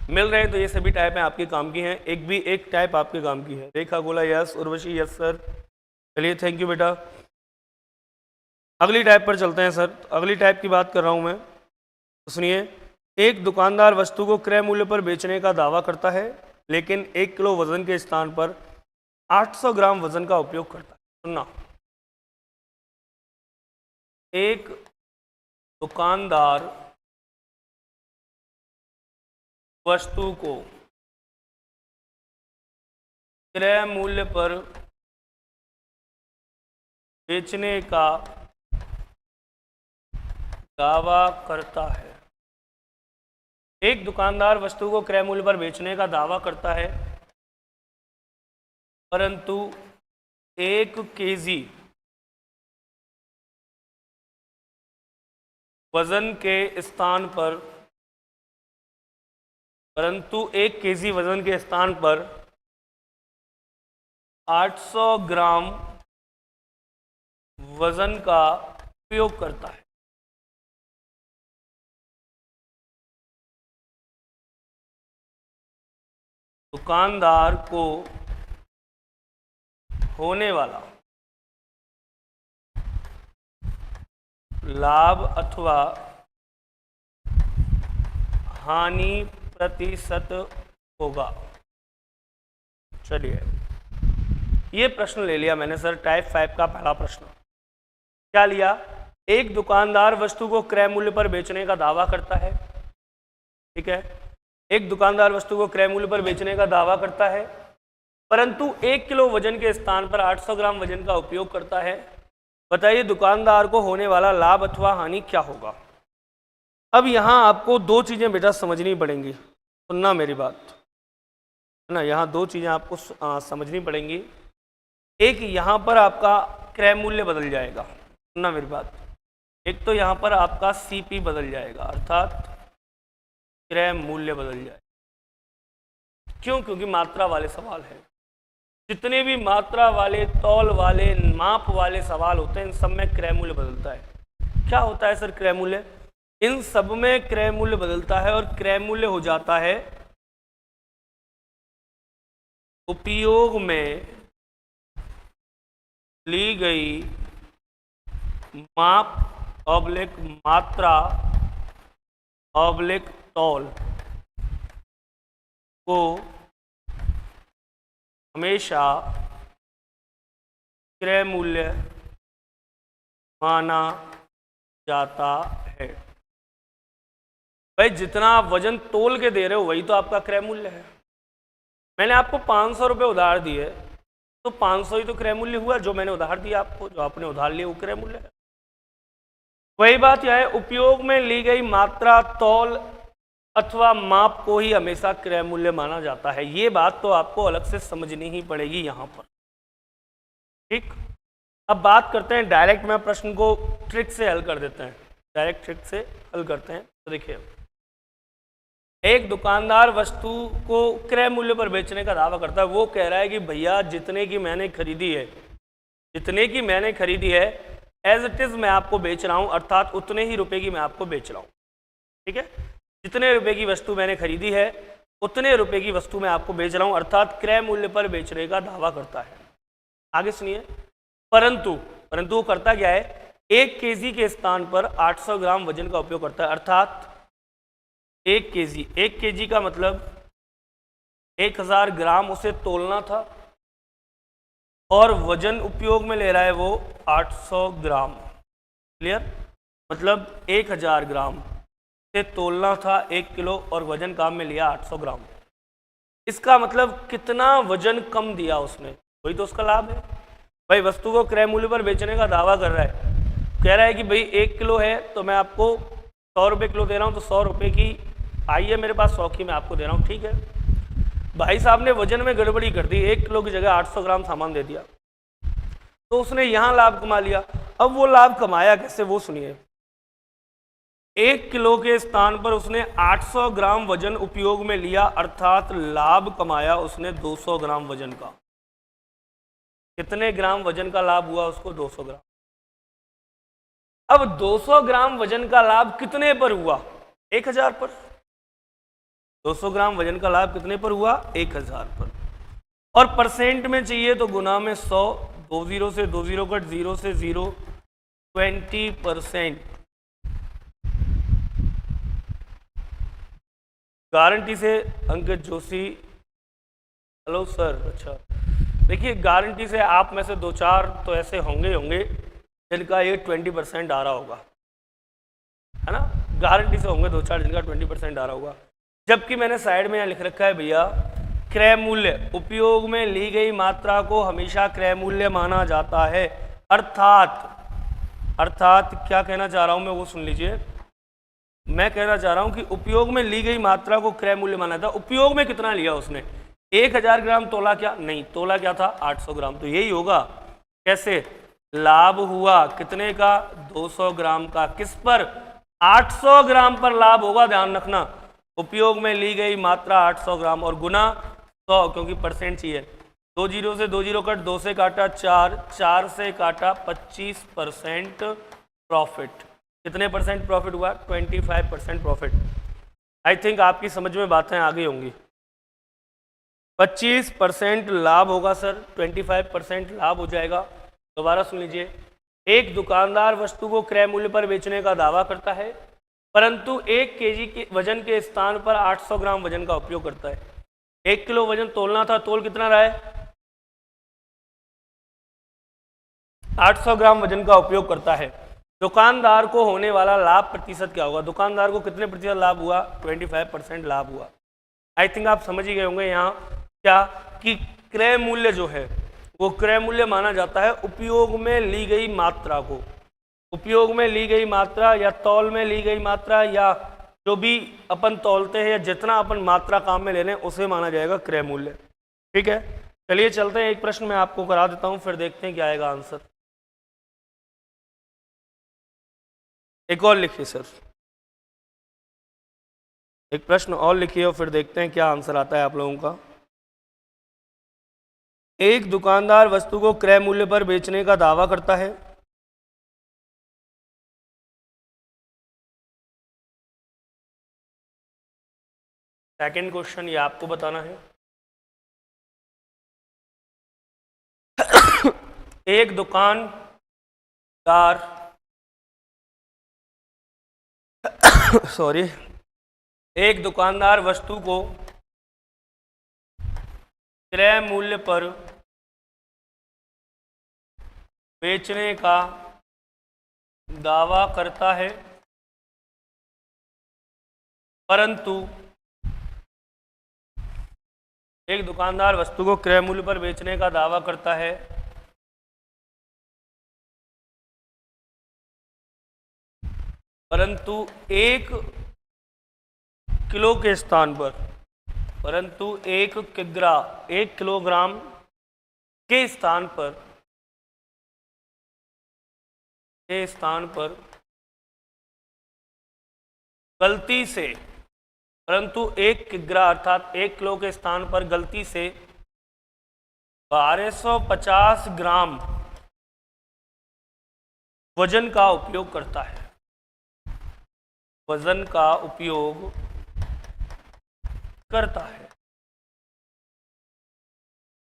मिल रहे हैं तो ये सभी टाइप आपके काम की हैं, एक टाइप आपके काम की है। रेखा गोला यस, उर्वशी यस सर, चलिए थैंक यू बेटा। अगली टाइप पर चलते हैं सर। अगली टाइप की बात कर रहा हूँ मैं, तो सुनिए। एक दुकानदार वस्तु को क्रय मूल्य पर बेचने का दावा करता है, लेकिन 1 किलो वजन के स्थान पर 800 ग्राम वजन का उपयोग करता है। सुनना, एक दुकानदार वस्तु को क्रय मूल्य पर बेचने का दावा करता है। एक दुकानदार वस्तु को क्रय मूल्य पर बेचने का दावा करता है, परंतु 1 केजी वजन के स्थान पर 800 ग्राम वजन का उपयोग करता है। दुकानदार को होने वाला लाभ अथवा हानि प्रतिशत होगा। चलिए, ये प्रश्न ले लिया मैंने सर, टाइप 5 का पहला प्रश्न। क्या लिया? एक दुकानदार वस्तु को क्रय मूल्य पर बेचने का दावा करता है, ठीक है। एक दुकानदार वस्तु को क्रय मूल्य पर बेचने का दावा करता है, परंतु 1 किलो वजन के स्थान पर 800 ग्राम वजन का उपयोग करता है। बताइए दुकानदार को होने वाला लाभ अथवा हानि क्या होगा। अब यहाँ आपको 2 चीज़ें बेटा समझनी पड़ेंगी, सुनना मेरी बात, है ना। यहाँ 2 चीज़ें आपको समझनी पड़ेंगी। एक, यहाँ पर आपका क्रय मूल्य बदल जाएगा, सुनना मेरी बात। एक तो यहाँ पर आपका सीपी बदल जाएगा, अर्थात क्रय मूल्य बदल जाएगा। क्यों? क्योंकि मात्रा वाले सवाल है। जितने भी मात्रा वाले, तौल वाले, माप वाले सवाल होते हैं, इन सब में क्रय मूल्य बदलता है। क्या होता है सर क्रय मूल्य? इन सब में क्रय मूल्य बदलता है, और क्रय मूल्य हो जाता है उपयोग में ली गई माप ऑब्लिक मात्रा ऑब्लिक तौल को हमेशा क्रय मूल्य माना जाता है। भाई जितना आप वजन तोल के दे रहे हो वही तो आपका क्रय मूल्य है। मैंने आपको 500 रुपये उधार दिए, तो 500 ही तो क्रय मूल्य हुआ। जो मैंने उधार दिया आपको, जो आपने उधार लिया, वो क्रय मूल्य है। वही बात यह है, उपयोग में ली गई मात्रा, तौल अथवा माप को ही हमेशा क्रय मूल्य माना जाता है। ये बात तो आपको अलग से समझनी ही पड़ेगी यहाँ पर, ठीक। अब बात करते हैं डायरेक्ट, मैं प्रश्न को ट्रिक से हल कर देते हैं, डायरेक्ट ट्रिक से हल करते हैं। तो देखिए, एक दुकानदार वस्तु को क्रय मूल्य पर बेचने का दावा करता है। वो कह रहा है कि भैया जितने की मैंने खरीदी है, जितने की मैंने खरीदी है, एज इट इज़ मैं आपको बेच रहा हूँ, अर्थात उतने ही रुपए की मैं आपको बेच रहा हूँ, ठीक है। जितने रुपए की वस्तु मैंने खरीदी है, उतने रुपए की वस्तु मैं आपको बेच रहा हूँ, अर्थात क्रय मूल्य पर बेचने का दावा करता है। आगे सुनिए, परंतु वो करता क्या है? 1 केजी के स्थान पर 800 ग्राम वजन का उपयोग करता है, अर्थात 1 केजी का मतलब 1000 ग्राम उसे तोलना था, और वजन उपयोग में ले रहा है वो 800 ग्राम। क्लियर? मतलब 1000 ग्राम से तोलना था 1 किलो, और वजन काम में लिया 800 ग्राम। इसका मतलब कितना वजन कम दिया उसने, वही तो उसका लाभ है। भाई वस्तु को क्रय मूल्य पर बेचने का दावा कर रहा है, कह रहा है कि भाई 1 किलो है तो मैं आपको 100 रुपये किलो दे रहा हूँ, तो 100 रुपये की आई है मेरे पास, 100 की मैं आपको दे रहा हूँ, ठीक है। भाई साहब ने वजन में गड़बड़ी कर दी, 1 किलो की जगह 800 ग्राम सामान दे दिया, तो उसने यहाँ लाभ कमा लिया। अब वो लाभ कमाया कैसे, वो सुनिए। 1 किलो के स्थान पर उसने 800 ग्राम वजन उपयोग में लिया, अर्थात लाभ कमाया उसने 200 ग्राम वजन का। कितने ग्राम वजन का लाभ हुआ उसको? 200 ग्राम। अब 200 ग्राम वजन का लाभ कितने पर हुआ? 1000 पर। 200 ग्राम वजन का लाभ कितने पर हुआ? 1000 पर। और परसेंट में चाहिए तो गुना में 100, 2 जीरो से 2 जीरो कट, 0 से 0, 20%। गारंटी से अंकित जोशी, हेलो सर। अच्छा देखिए, गारंटी से आप में से 2-4 तो ऐसे होंगे जिनका ये 20% आ रहा होगा, है ना। गारंटी से होंगे 2-4 जिनका 20% आ रहा होगा। जबकि मैंने साइड में यहाँ लिख रखा है भैया, क्रय मूल्य, उपयोग में ली गई मात्रा को हमेशा क्रय मूल्य माना जाता है। अर्थात क्या कहना चाह रहा हूँ मैं वो सुन लीजिए। मैं कहना चाह रहा हूँ कि उपयोग में ली गई मात्रा को क्रय मूल्य माना था। उपयोग में कितना लिया उसने? 1000 ग्राम तोला क्या? नहीं, तोला क्या था? 800 ग्राम। तो यही होगा। कैसे? लाभ हुआ कितने का? 200 ग्राम का। किस पर? 800 ग्राम पर लाभ होगा, ध्यान रखना। उपयोग में ली गई मात्रा 800 ग्राम और गुना 100, क्योंकि परसेंट चाहिए। 2 जीरो से 2 जीरो कट, 2 से काटा 4, 4 से काटा 25% प्रॉफिट। कितने परसेंट प्रॉफिट हुआ? 25% प्रॉफिट। आई थिंक आपकी समझ में बातें आ गई होंगी। 25% लाभ होगा सर, 25% लाभ हो जाएगा। दोबारा सुन लीजिए। एक दुकानदार वस्तु को क्रय मूल्य पर बेचने का दावा करता है, परंतु 1 केजी के वजन के स्थान पर 800 ग्राम वजन का उपयोग करता है। 1 किलो वजन तोलना था, तोल कितना रहा है? 800 ग्राम वजन का उपयोग करता है। दुकानदार को होने वाला लाभ प्रतिशत क्या होगा? दुकानदार को कितने प्रतिशत लाभ हुआ? 25% लाभ हुआ। आई थिंक आप समझ ही गए होंगे यहाँ क्या कि क्रय मूल्य जो है वो क्रय मूल्य माना जाता है उपयोग में ली गई मात्रा को। उपयोग में ली गई मात्रा या तौल में ली गई मात्रा या जो भी अपन तौलते हैं या जितना अपन मात्रा काम में ले रहे हैं उसे माना जाएगा क्रय मूल्य। ठीक है, चलिए चलते हैं। एक प्रश्न मैं आपको करा देता हूँ, फिर देखते हैं क्या आएगा आंसर। एक और लिखिए सर, एक प्रश्न और लिखिए और फिर देखते हैं क्या आंसर आता है आप लोगों का। एक दुकानदार वस्तु को क्रय मूल्य पर बेचने का दावा करता है, सेकंड क्वेश्चन ये आपको बताना है। एक दुकानदार एक दुकानदार वस्तु को क्रय मूल्य पर बेचने का दावा करता है, परंतु एक दुकानदार वस्तु को क्रय मूल्य पर बेचने का दावा करता है, परंतु 1 किलो के स्थान पर, परंतु 1 किलोग्राम के स्थान पर गलती से, परंतु 1 किग्रा अर्थात 1 किलो के स्थान पर गलती से 1250 ग्राम वजन का उपयोग करता है। वजन का उपयोग करता है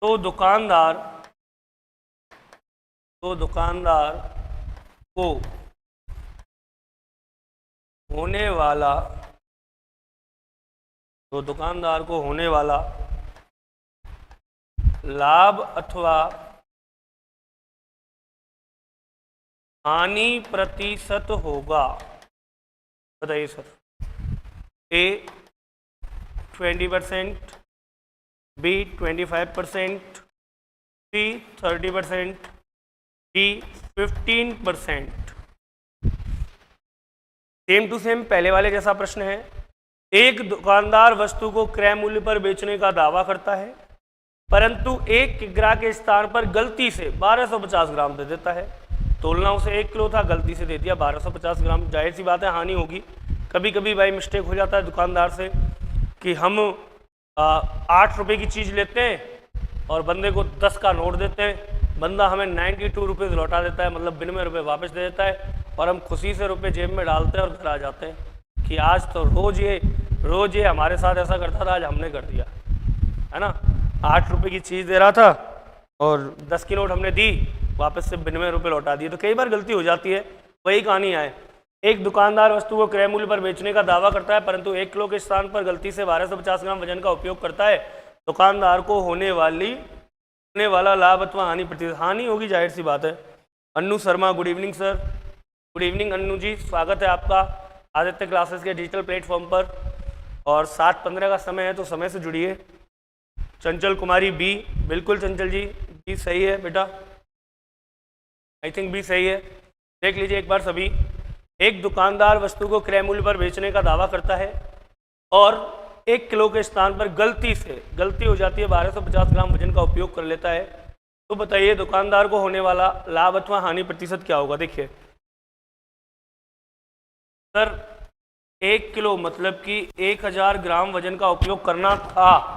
तो दुकानदार को होने वाला लाभ अथवा हानि प्रतिशत होगा। बताइए सर। A 20%, B 25%, C 30%, D 15%। Same to same पहले वाले जैसा प्रश्न है। एक दुकानदार वस्तु को क्रय मूल्य पर बेचने का दावा करता है, परंतु 1 किग्रा के स्थान पर गलती से 1250 ग्राम दे देता है। तोलना उसे 1 किलो था, गलती से दे दिया 1250 ग्राम। जाहिर सी बात है हानि होगी। कभी कभी भाई मिस्टेक हो जाता है दुकानदार से कि हम 8 रुपये की चीज़ लेते हैं और बंदे को 10 का नोट देते हैं, बंदा हमें 92 रुपीज़ लौटा देता है, मतलब 92 रुपये वापस दे देता है, और हम खुशी से रुपये जेब में डालते हैं और घर आ जाते हैं कि आज तो रोज़ ये हमारे साथ ऐसा करता था, आज हमने कर दिया, है ना। 8 रुपये की चीज़ दे रहा था और 10 की नोट हमने दी, वापस से 92 रुपये लौटा दिए। तो कई बार गलती हो जाती है, वही कहानी है। एक दुकानदार वस्तु को क्रय मूल्य पर बेचने का दावा करता है, परंतु 1 किलो के स्थान पर गलती से 1250 ग्राम वजन का उपयोग करता है। दुकानदार को होने वाला लाभ अथवा हानि प्रतिशत। हानि होगी, जाहिर सी बात है। Annu Sharma, good evening sir. Good evening Annu ji, स्वागत है आपका आदित्य क्लासेस के डिजिटल प्लेटफॉर्म पर। और 7:15 का समय है, तो समय से जुड़िए। चंचल कुमारी बी, बिल्कुल चंचल जी, बी सही है बेटा, आई थिंक बी सही है। देख लीजिए एक बार सभी। एक दुकानदार वस्तु को क्रय मूल्य पर बेचने का दावा करता है और 1 किलो के स्थान पर गलती हो जाती है 1250 ग्राम वजन का उपयोग कर लेता है। तो बताइए दुकानदार को होने वाला लाभ अथवा हानि प्रतिशत क्या होगा। देखिए सर, 1 किलो मतलब कि 1000 ग्राम वजन का उपयोग करना था,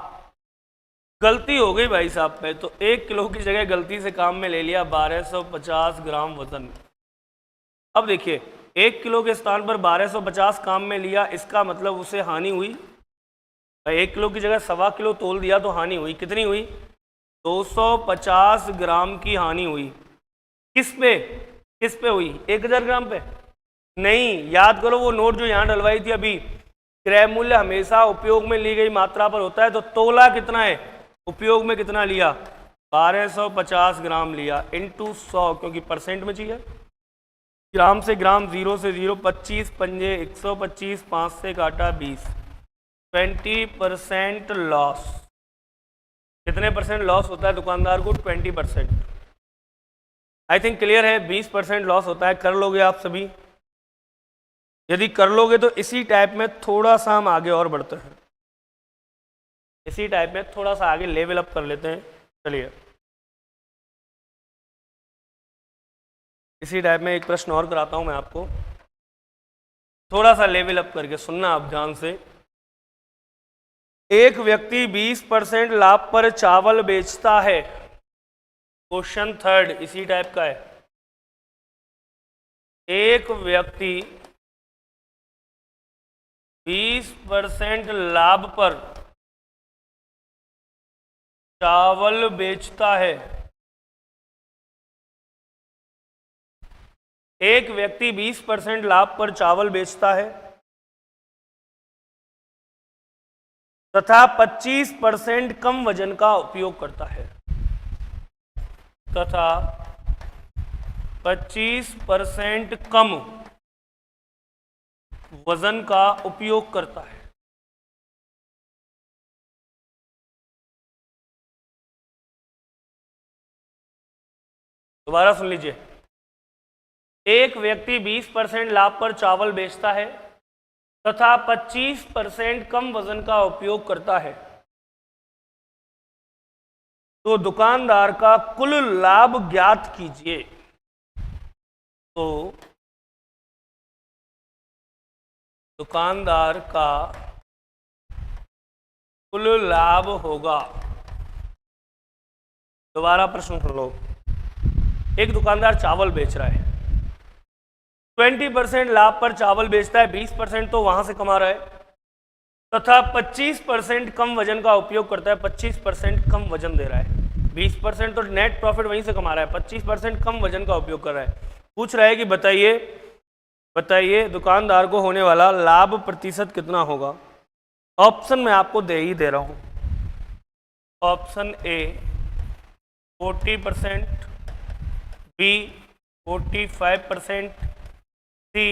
गलती हो गई भाई साहब पे, तो 1 किलो की जगह गलती से काम में ले लिया 1250 ग्राम वजन। अब देखिए 1 किलो के स्थान पर 1250 काम में लिया, इसका मतलब उसे हानि हुई। 1 किलो की जगह 1.25 किलो तोल दिया तो हानि हुई। कितनी हुई? 250 ग्राम की हानि हुई। किस पे हुई? 1000 ग्राम पे नहीं। याद करो वो नोट जो यहाँ डलवाई थी अभी, क्रय मूल्य हमेशा उपयोग में ली गई मात्रा पर होता है। तो तोला कितना है, उपयोग में कितना लिया? 1250 ग्राम लिया इंटू 100, क्योंकि परसेंट में चाहिए। ग्राम से ग्राम, 0 से 0, 25 पंजे 125, 5 से काटा 20, 20% लॉस। कितने परसेंट लॉस होता है दुकानदार को? 20%। आई थिंक क्लियर है। 20% लॉस होता है। कर लोगे आप सभी? यदि कर लोगे तो इसी टाइप में थोड़ा सा हम आगे और बढ़ते हैं, इसी टाइप में थोड़ा सा आगे लेवल अप कर लेते हैं। चलिए इसी टाइप में एक प्रश्न और कराता हूं मैं आपको, थोड़ा सा लेवल अप करके सुनना आप ध्यान से। एक व्यक्ति 20% लाभ पर चावल बेचता है। क्वेश्चन थर्ड इसी टाइप का है। एक व्यक्ति 20% लाभ पर चावल बेचता है। एक व्यक्ति 20% लाभ पर चावल बेचता है तथा 25% कम वजन का उपयोग करता है, तथा 25% कम वजन का उपयोग करता है। दोबारा सुन लीजिए। एक व्यक्ति 20% लाभ पर चावल बेचता है तथा 25% कम वजन का उपयोग करता है। तो दुकानदार का कुल लाभ ज्ञात कीजिए। तो दुकानदार का कुल लाभ होगा। दोबारा प्रश्न सुन लो। एक दुकानदार चावल बेच रहा है, 20% लाभ पर चावल बेचता है, 20% तो वहां से कमा रहा है, तथा 25% कम वजन का उपयोग करता है, 25% कम वजन दे रहा है। 20% तो नेट प्रॉफिट वहीं से कमा रहा है, 25% कम वजन का उपयोग कर रहा है। पूछ रहा है कि बताइए दुकानदार को होने वाला लाभ प्रतिशत कितना होगा। ऑप्शन मैं आपको दे ही दे रहा हूं। Option A 40%, B 45%, C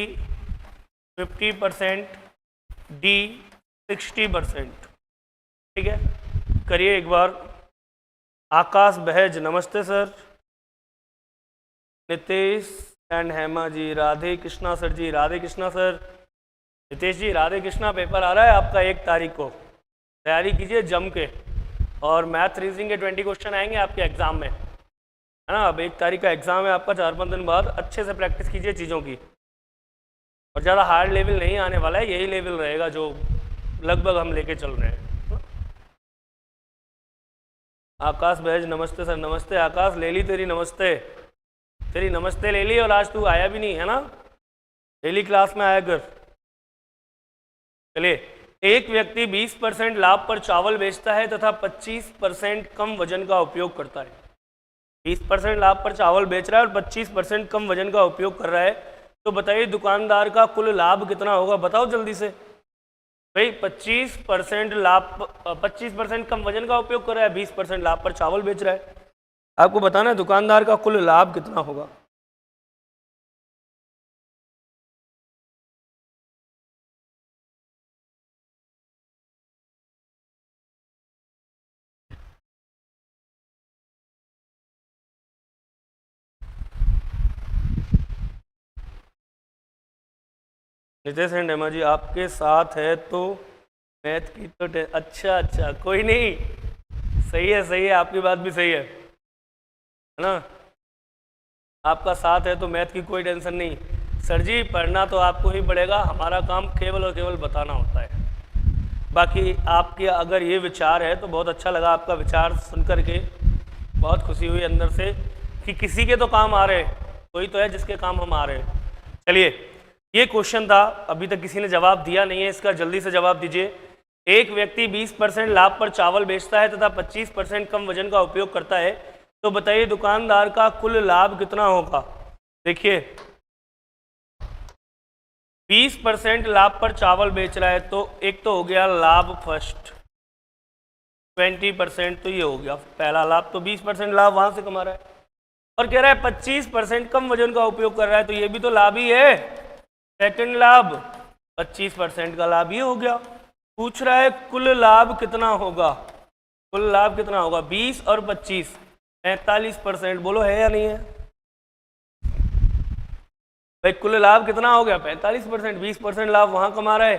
50%, D 60%। ठीक है, करिए एक बार। आकाश बहज नमस्ते sir. Nitesh and Hema ji, Radhe Krishna sir ji, Radhe Krishna sir. Nitesh ji Radhe Krishna, paper आ रहा है आपका 1 तारीख को, तैयारी कीजिए जम के। और मैथ रीजनिंग के 20 क्वेश्चन आएंगे आपके एग्जाम में। है ना। अब 1 तारीख का एग्ज़ाम है आपका, 4-5 दिन बाद अच्छे से प्रैक्टिस कीजिए चीज़ों की, और ज़्यादा हार्ड लेवल नहीं आने वाला है, यही लेवल रहेगा जो लगभग हम लेके चल रहे हैं। आकाश बहज नमस्ते सर। नमस्ते आकाश, ले ली तेरी नमस्ते, तेरी नमस्ते ले ली, और आज तू आया भी नहीं है ना, डेली क्लास में आया कर। चलिए, एक व्यक्ति 20% लाभ पर चावल बेचता है तथा 25% कम वजन का उपयोग करता है। 20% लाभ पर चावल बेच रहा है और 25% कम वजन का उपयोग कर रहा है, तो बताइए दुकानदार का कुल लाभ कितना होगा? बताओ जल्दी से भाई। 25% लाभ, 25% कम वजन का उपयोग कर रहा है, 20% लाभ पर चावल बेच रहा है, आपको बताना है दुकानदार का कुल लाभ कितना होगा। नितेश एंड हेमा जी आपके साथ है तो मैथ की तो अच्छा कोई नहीं, सही है, आपकी बात भी सही है ना। आपका साथ है तो मैथ की कोई टेंशन नहीं। सर जी पढ़ना तो आपको ही पड़ेगा, हमारा काम केवल और केवल बताना होता है। बाकी आपके अगर ये विचार है तो बहुत अच्छा लगा, आपका विचार सुन कर के बहुत खुशी हुई अंदर से कि किसी के तो काम आ रहे, कोई तो है जिसके काम हम आ रहे हैं। चलिए, ये क्वेश्चन था, अभी तक किसी ने जवाब दिया नहीं है, इसका जल्दी से जवाब दीजिए। एक व्यक्ति 20% लाभ पर चावल बेचता है तथा 25% कम वजन का उपयोग करता है, तो बताइए दुकानदार का कुल लाभ कितना होगा? देखिए 20% लाभ पर चावल बेच रहा है तो एक तो हो गया लाभ फर्स्ट, 20% तो ये हो गया पहला लाभ, तो 20% लाभ वहां से कमा रहा है, और कह रहा है 25% कम वजन का उपयोग कर रहा है, तो ये भी तो लाभ ही है, सेकंड लाभ। 25% का लाभ ये हो गया। पूछ रहा है कुल लाभ कितना होगा? कुल लाभ कितना होगा? 20 और 25 45%, बोलो है या नहीं है भाई? कुल लाभ कितना हो गया? 45%। 20% लाभ वहां कमा रहा है,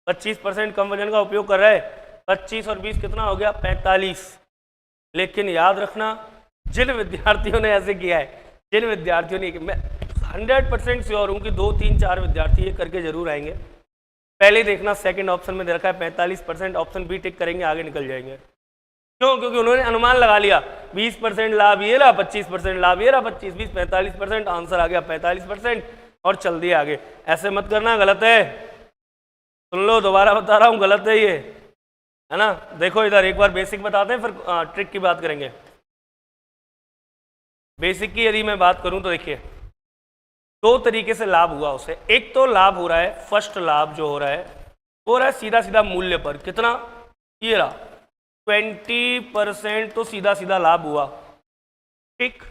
25% कम वजन का उपयोग कर रहा है, 25 और 20 कितना हो गया? 45। लेकिन याद रखना, जिन विद्यार्थियों ने ऐसे किया है, जिन विद्यार्थियों ने, मैं 100% श्योर हूँ कि 2, 3, 4 विद्यार्थी ये करके जरूर आएंगे। पहले देखना सेकंड ऑप्शन में दे रखा है 45%, ऑप्शन बी टिक करेंगे, आगे निकल जाएंगे। क्यों? क्योंकि उन्होंने अनुमान लगा लिया 20% लाभ ये रहा, 25% लाभ ये रहा, 25, 20, 45%, आंसर आ गया 45% और चल दिया आगे। ऐसे मत करना, गलत है, सुन लो दोबारा बता रहा हूँ, गलत है ये, है ना। देखो इधर एक बार बेसिक बताते हैं, फिर ट्रिक की बात करेंगे। बेसिक की यदि मैं बात करूं तो देखिए 2 तरीके से लाभ हुआ उसे। एक तो लाभ हो रहा है, फर्स्ट लाभ जो हो रहा है वो हो रहा है सीधा सीधा मूल्य पर, कितना? ये रहा 20%, तो सीधा सीधा लाभ हुआ, ठीक।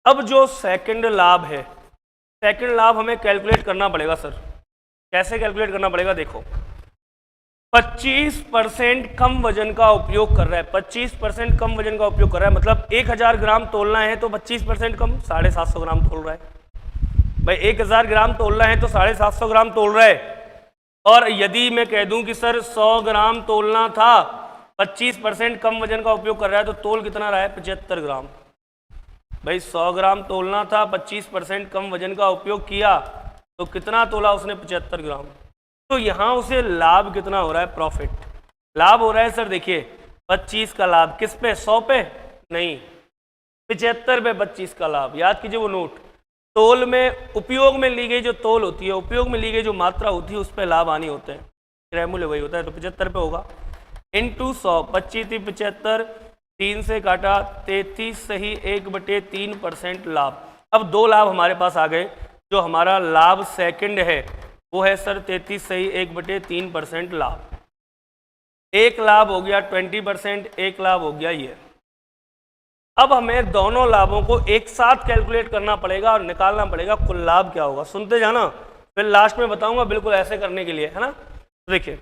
अब जो सेकंड लाभ है, सेकंड लाभ हमें कैलकुलेट करना पड़ेगा। सर कैसे कैलकुलेट करना पड़ेगा? देखो 25% कम वजन का उपयोग कर रहा है, 25% कम वजन का उपयोग कर रहा है, मतलब 1000 ग्राम तोलना है तो 25% कम 750 ग्राम तोल रहा है भाई। 1000 ग्राम तोलना है तो 750 ग्राम तोल रहा है। और यदि मैं कह दूं कि सर 100 ग्राम तोलना था, 25% कम वजन का उपयोग कर रहा है, तो तोल कितना रहा है? 75 ग्राम भाई। 100 ग्राम तोलना था, 25% कम वजन का उपयोग किया, तो कितना तोला उसने? 75 ग्राम। तो यहां उसे लाभ कितना हो रहा है? प्रॉफिट। लाभ हो रहा है सर देखिए 25 का लाभ, किस पे? 100 पे नहीं, 75 पे 25 का लाभ। याद कीजिए वो नोट, तोल में, उपयोग में ली गई जो तोल होती है, उपयोग में ली गई जो मात्रा होती है, उस पर लाभ आनी होते हैं, क्रय मूल्य वही होता है, तो 75 पे होगा इंटू 100। 25 थी 75, 3 से काटा 33 सही 1/3% लाभ। अब 2 लाभ हमारे पास आ गए। जो हमारा लाभ सेकंड है वो है सर 33 सही 1/3% लाभ। एक लाभ हो गया 20%, एक लाभ हो गया ये। अब हमें दोनों लाभों को एक साथ कैलकुलेट करना पड़ेगा और निकालना पड़ेगा कुल लाभ क्या होगा। सुनते जाना, फिर लास्ट में बताऊंगा बिल्कुल ऐसे करने के लिए, है ना। तो देखिए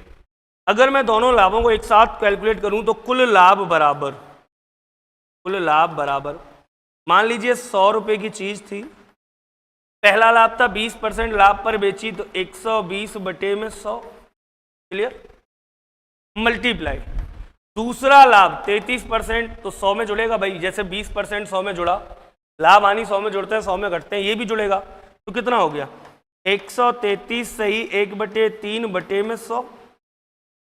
अगर मैं दोनों लाभों को एक साथ कैलकुलेट करूं तो कुल लाभ बराबर, मान लीजिए 100 रुपये की चीज थी, पहला लाभ था 20% लाभ पर बेची, तो 120/100, क्लियर, मल्टीप्लाई। दूसरा लाभ 33%, तो 100 में जुड़ेगा भाई, जैसे 20% 100 में जुड़ा, लाभ हानि 100 में जुड़ते हैं 100 में घटते हैं, ये भी जुड़ेगा, तो कितना हो गया 133 सही 1/3 बटे में 100,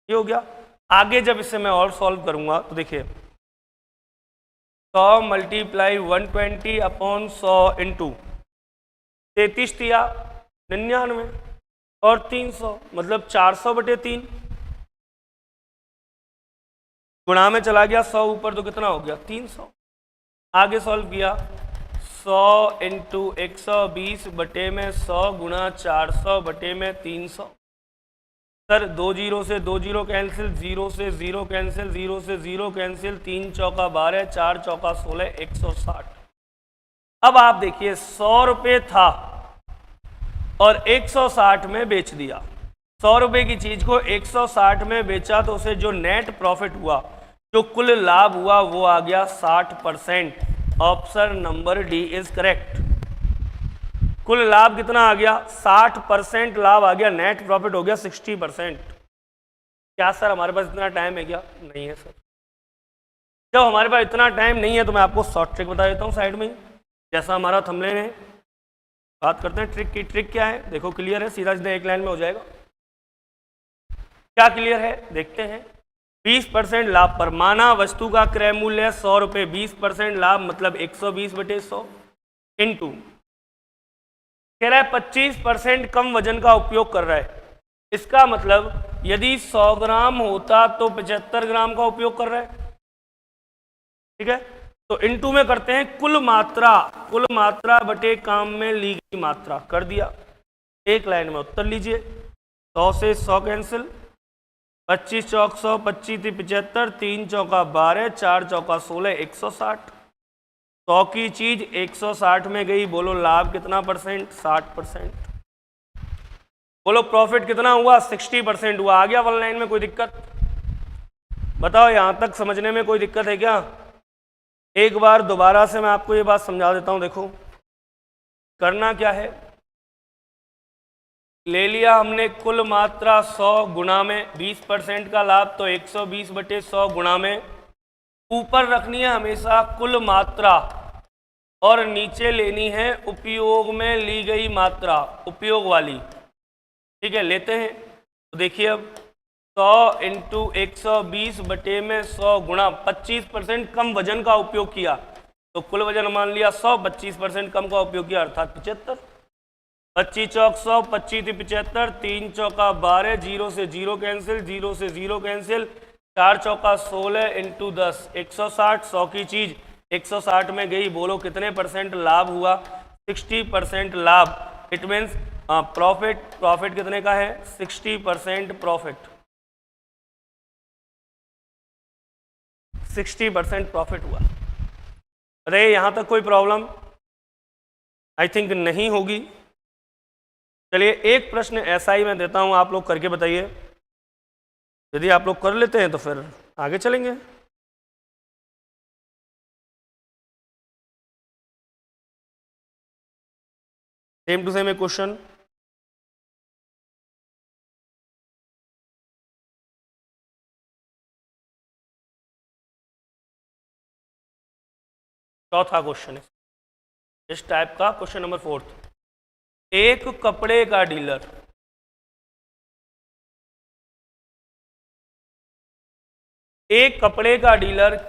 ये हो गया। आगे जब इसे मैं और सॉल्व करूंगा तो देखिए 100 मल्टीप्लाई 120 अपॉन 100 इंटू 33 दिया 99 और 300 मतलब 400/3 गुणा में चला गया 100 ऊपर तो कितना हो गया 300। आगे सॉल्व किया 100 इंटू 120 बटे में 100 गुणा 400 बटे में 300। सर 2 जीरो से 2 जीरो कैंसिल, 0 से 0 कैंसिल, 0 से 0 कैंसिल, 3 चौका 12, 4 चौका 16, 160। अब आप देखिए 100 रुपये था और 160 में बेच दिया। 100 रुपये की चीज को 160 में बेचा तो उसे जो नेट प्रॉफिट हुआ, जो कुल लाभ हुआ वो आ गया 60%। Option number D is correct. कुल लाभ कितना आ गया 60% लाभ आ गया, नेट प्रॉफिट हो गया 60%। क्या सर हमारे पास इतना टाइम है क्या? नहीं है सर। जब हमारे पास इतना टाइम नहीं है तो मैं आपको शॉर्ट ट्रिक बता देता हूँ साइड में, जैसा हमारा थंबनेल है। बात करते हैं ट्रिक की। ट्रिक क्या है देखो, क्लियर है, सीधा सीधा एक लाइन में हो जाएगा। क्या क्लियर है देखते हैं। 20% लाभ पर माना वस्तु का क्रय मूल्य है 100 रुपये, 20% लाभ मतलब 120/100 इंटू कह रहा है 25% कम वजन का उपयोग कर रहा है। इसका मतलब यदि 100 ग्राम होता तो 75 ग्राम का उपयोग कर रहा है, ठीक है। तो इंटू में करते हैं कुल मात्रा बटे काम में ली गई मात्रा, कर दिया। एक लाइन में उत्तर लीजिए। 100 से 100 कैंसिल, 25 चौक 100, 25 75, 3 चौका 12, 4 चौका 16, 160। 100 की चीज 160 में गई, बोलो लाभ कितना परसेंट? 60%। बोलो प्रॉफिट कितना हुआ? 60% हुआ। आ गया वन लाइन में कोई दिक्कत? बताओ यहां तक समझने में कोई दिक्कत है क्या? एक बार दोबारा से मैं आपको ये बात समझा देता हूं। देखो करना क्या है, ले लिया हमने कुल मात्रा 100 गुणा में 20% का लाभ तो 120/100 गुणा में, ऊपर रखनी है हमेशा कुल मात्रा और नीचे लेनी है उपयोग में ली गई मात्रा, उपयोग वाली, ठीक है। लेते हैं तो देखिए अब 100 इंटू 120 बटे में 100 गुणा 25% कम वजन का उपयोग किया तो कुल वजन मान लिया 100, 25% कम का उपयोग किया अर्थात 75। 25 चौक 100, 25 75, 3 चौका 12, 0 से 0 कैंसिल, 0 से 0 कैंसिल, 4 चौका 16 इंटू 10, 160। 100 की चीज 160 में गई, बोलो कितने परसेंट लाभ हुआ? 60% लाभ। इट मीन्स प्रॉफिट कितने का है? 60% प्रॉफिट, 60% प्रॉफिट हुआ। अरे यहां तक कोई प्रॉब्लम आई थिंक नहीं होगी। चलिए एक प्रश्न ऐसा ही मैं देता हूं, आप लोग करके बताइए। यदि आप लोग कर लेते हैं तो फिर आगे चलेंगे। सेम टू सेम एक क्वेश्चन। चौथा क्वेश्चन है इस टाइप का, क्वेश्चन नंबर 4। एक कपड़े का डीलर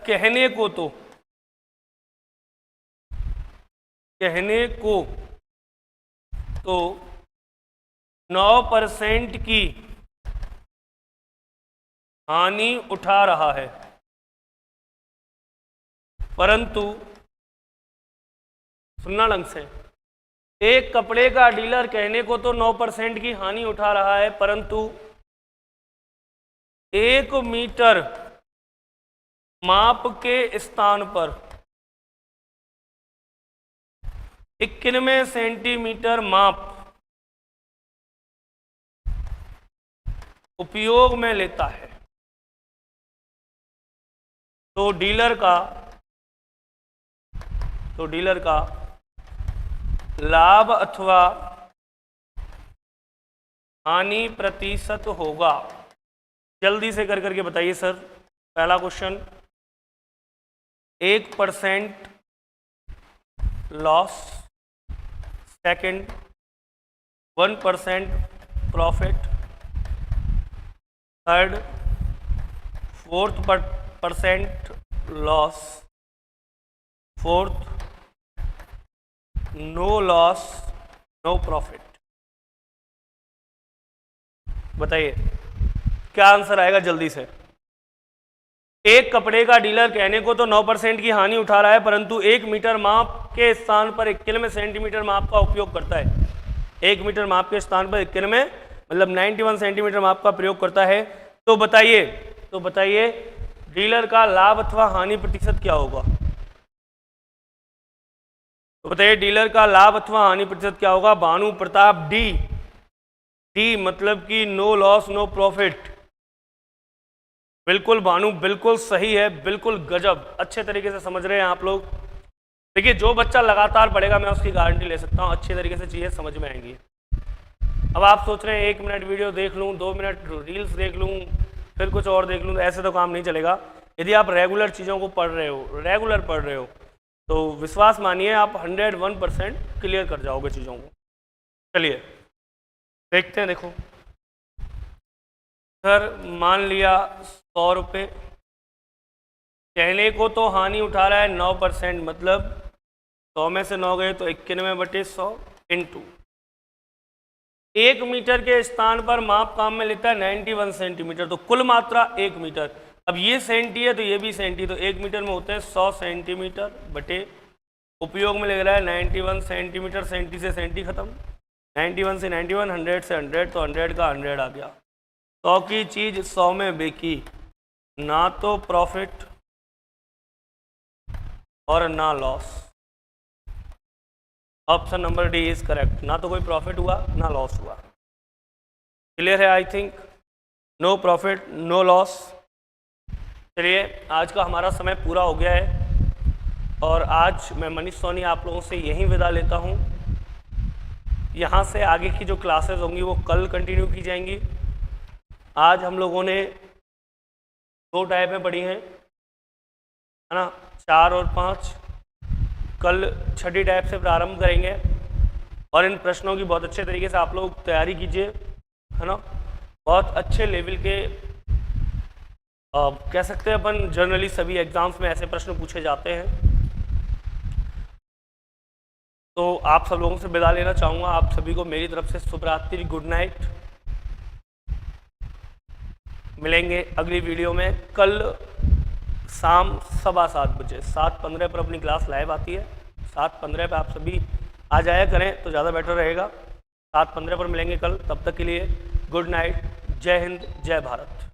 कहने को तो 9% की हानि उठा रहा है, परंतु सुनना ढंग से, एक कपड़े का डीलर कहने को तो 9% की हानि उठा रहा है, परंतु 1 मीटर माप के स्थान पर 91 सेंटीमीटर माप उपयोग में लेता है। तो डीलर का लाभ अथवा हानि प्रतिशत होगा। जल्दी से कर करके बताइए सर। पहला question, 1% loss, second 1% profit, third 4% loss, fourth no loss no profit. बताइए क्या आंसर आएगा जल्दी से। एक कपड़े का डीलर कहने को तो 9% की हानि उठा रहा है, परंतु 1 मीटर माप के स्थान पर 91 सेंटीमीटर माप का उपयोग करता है। 1 मीटर माप के स्थान पर 91 मतलब 91 सेंटीमीटर माप का प्रयोग करता है। तो बताइए डीलर का लाभ अथवा हानि प्रतिशत क्या होगा। तो बताइए डीलर का लाभ अथवा हानि प्रतिशत क्या होगा। भानु प्रताप डी मतलब कि नो लॉस नो प्रॉफिट। बिल्कुल भानु, बिल्कुल सही है, बिल्कुल गजब, अच्छे तरीके से समझ रहे हैं आप लोग। देखिए जो बच्चा लगातार पढ़ेगा मैं उसकी गारंटी ले सकता हूँ अच्छे तरीके से चीज़ें समझ में आएंगी। अब आप सोच रहे हैं 1 मिनट वीडियो देख लूँ, 2 मिनट रील्स देख लूँ, फिर कुछ और देख लूँ, तो ऐसे तो काम नहीं चलेगा। यदि आप रेगुलर चीज़ों को पढ़ रहे हो तो विश्वास मानिए आप 101% क्लियर कर जाओगे चीज़ों को। चलिए देखते हैं। देखो सर मान लिया 100 रुपये, कहने को तो हानि उठा रहा है 9%, मतलब 100 में से 9 गए तो 91/100 इंटू 1 मीटर के स्थान पर माप काम में लेता है 91 सेंटीमीटर, तो कुल मात्रा 1 मीटर। अब ये सेंटी है तो ये भी सेंटी, तो 1 मीटर में होते हैं 100 सेंटीमीटर बटे उपयोग में लग रहा है 91 सेंटीमीटर। सेंटी से सेंटी खत्म, 91 से 91, 100 से 100, तो 100 का 100 आ गया। 100 की चीज़ 100 में बेची, ना तो प्रॉफिट और ना loss. Option number D is correct, ना तो कोई प्रॉफिट हुआ ना लॉस हुआ। क्लियर है I think, no profit no loss. चलिए आज का हमारा समय पूरा हो गया है और आज मैं मनीष सोनी आप लोगों से यहीं विदा लेता हूँ। यहाँ से आगे की जो क्लासेस होंगी वो कल कंटिन्यू की जाएंगी। आज हम लोगों ने 2 टाइपें पढ़ी हैं, है ना, 4 और 5। कल 6ठी टाइप से प्रारंभ करेंगे और इन प्रश्नों की बहुत अच्छे तरीके से आप लोग तैयारी कीजिए, है ना। बहुत अच्छे लेवल के कह सकते हैं अपन, जनरली सभी एग्जाम्स में ऐसे प्रश्न पूछे जाते हैं। तो आप सब लोगों से विदा लेना चाहूँगा। आप सभी को मेरी तरफ से शुभ रात्रि, गुड नाइट। मिलेंगे अगली वीडियो में कल शाम 7:15 बजे। 7:15 पर अपनी क्लास लाइव आती है, 7:15 पर आप सभी आ जाया करें तो ज़्यादा बेटर रहेगा। 7:15 पर मिलेंगे कल, तब तक के लिए गुड नाइट, जय हिंद, जय भारत।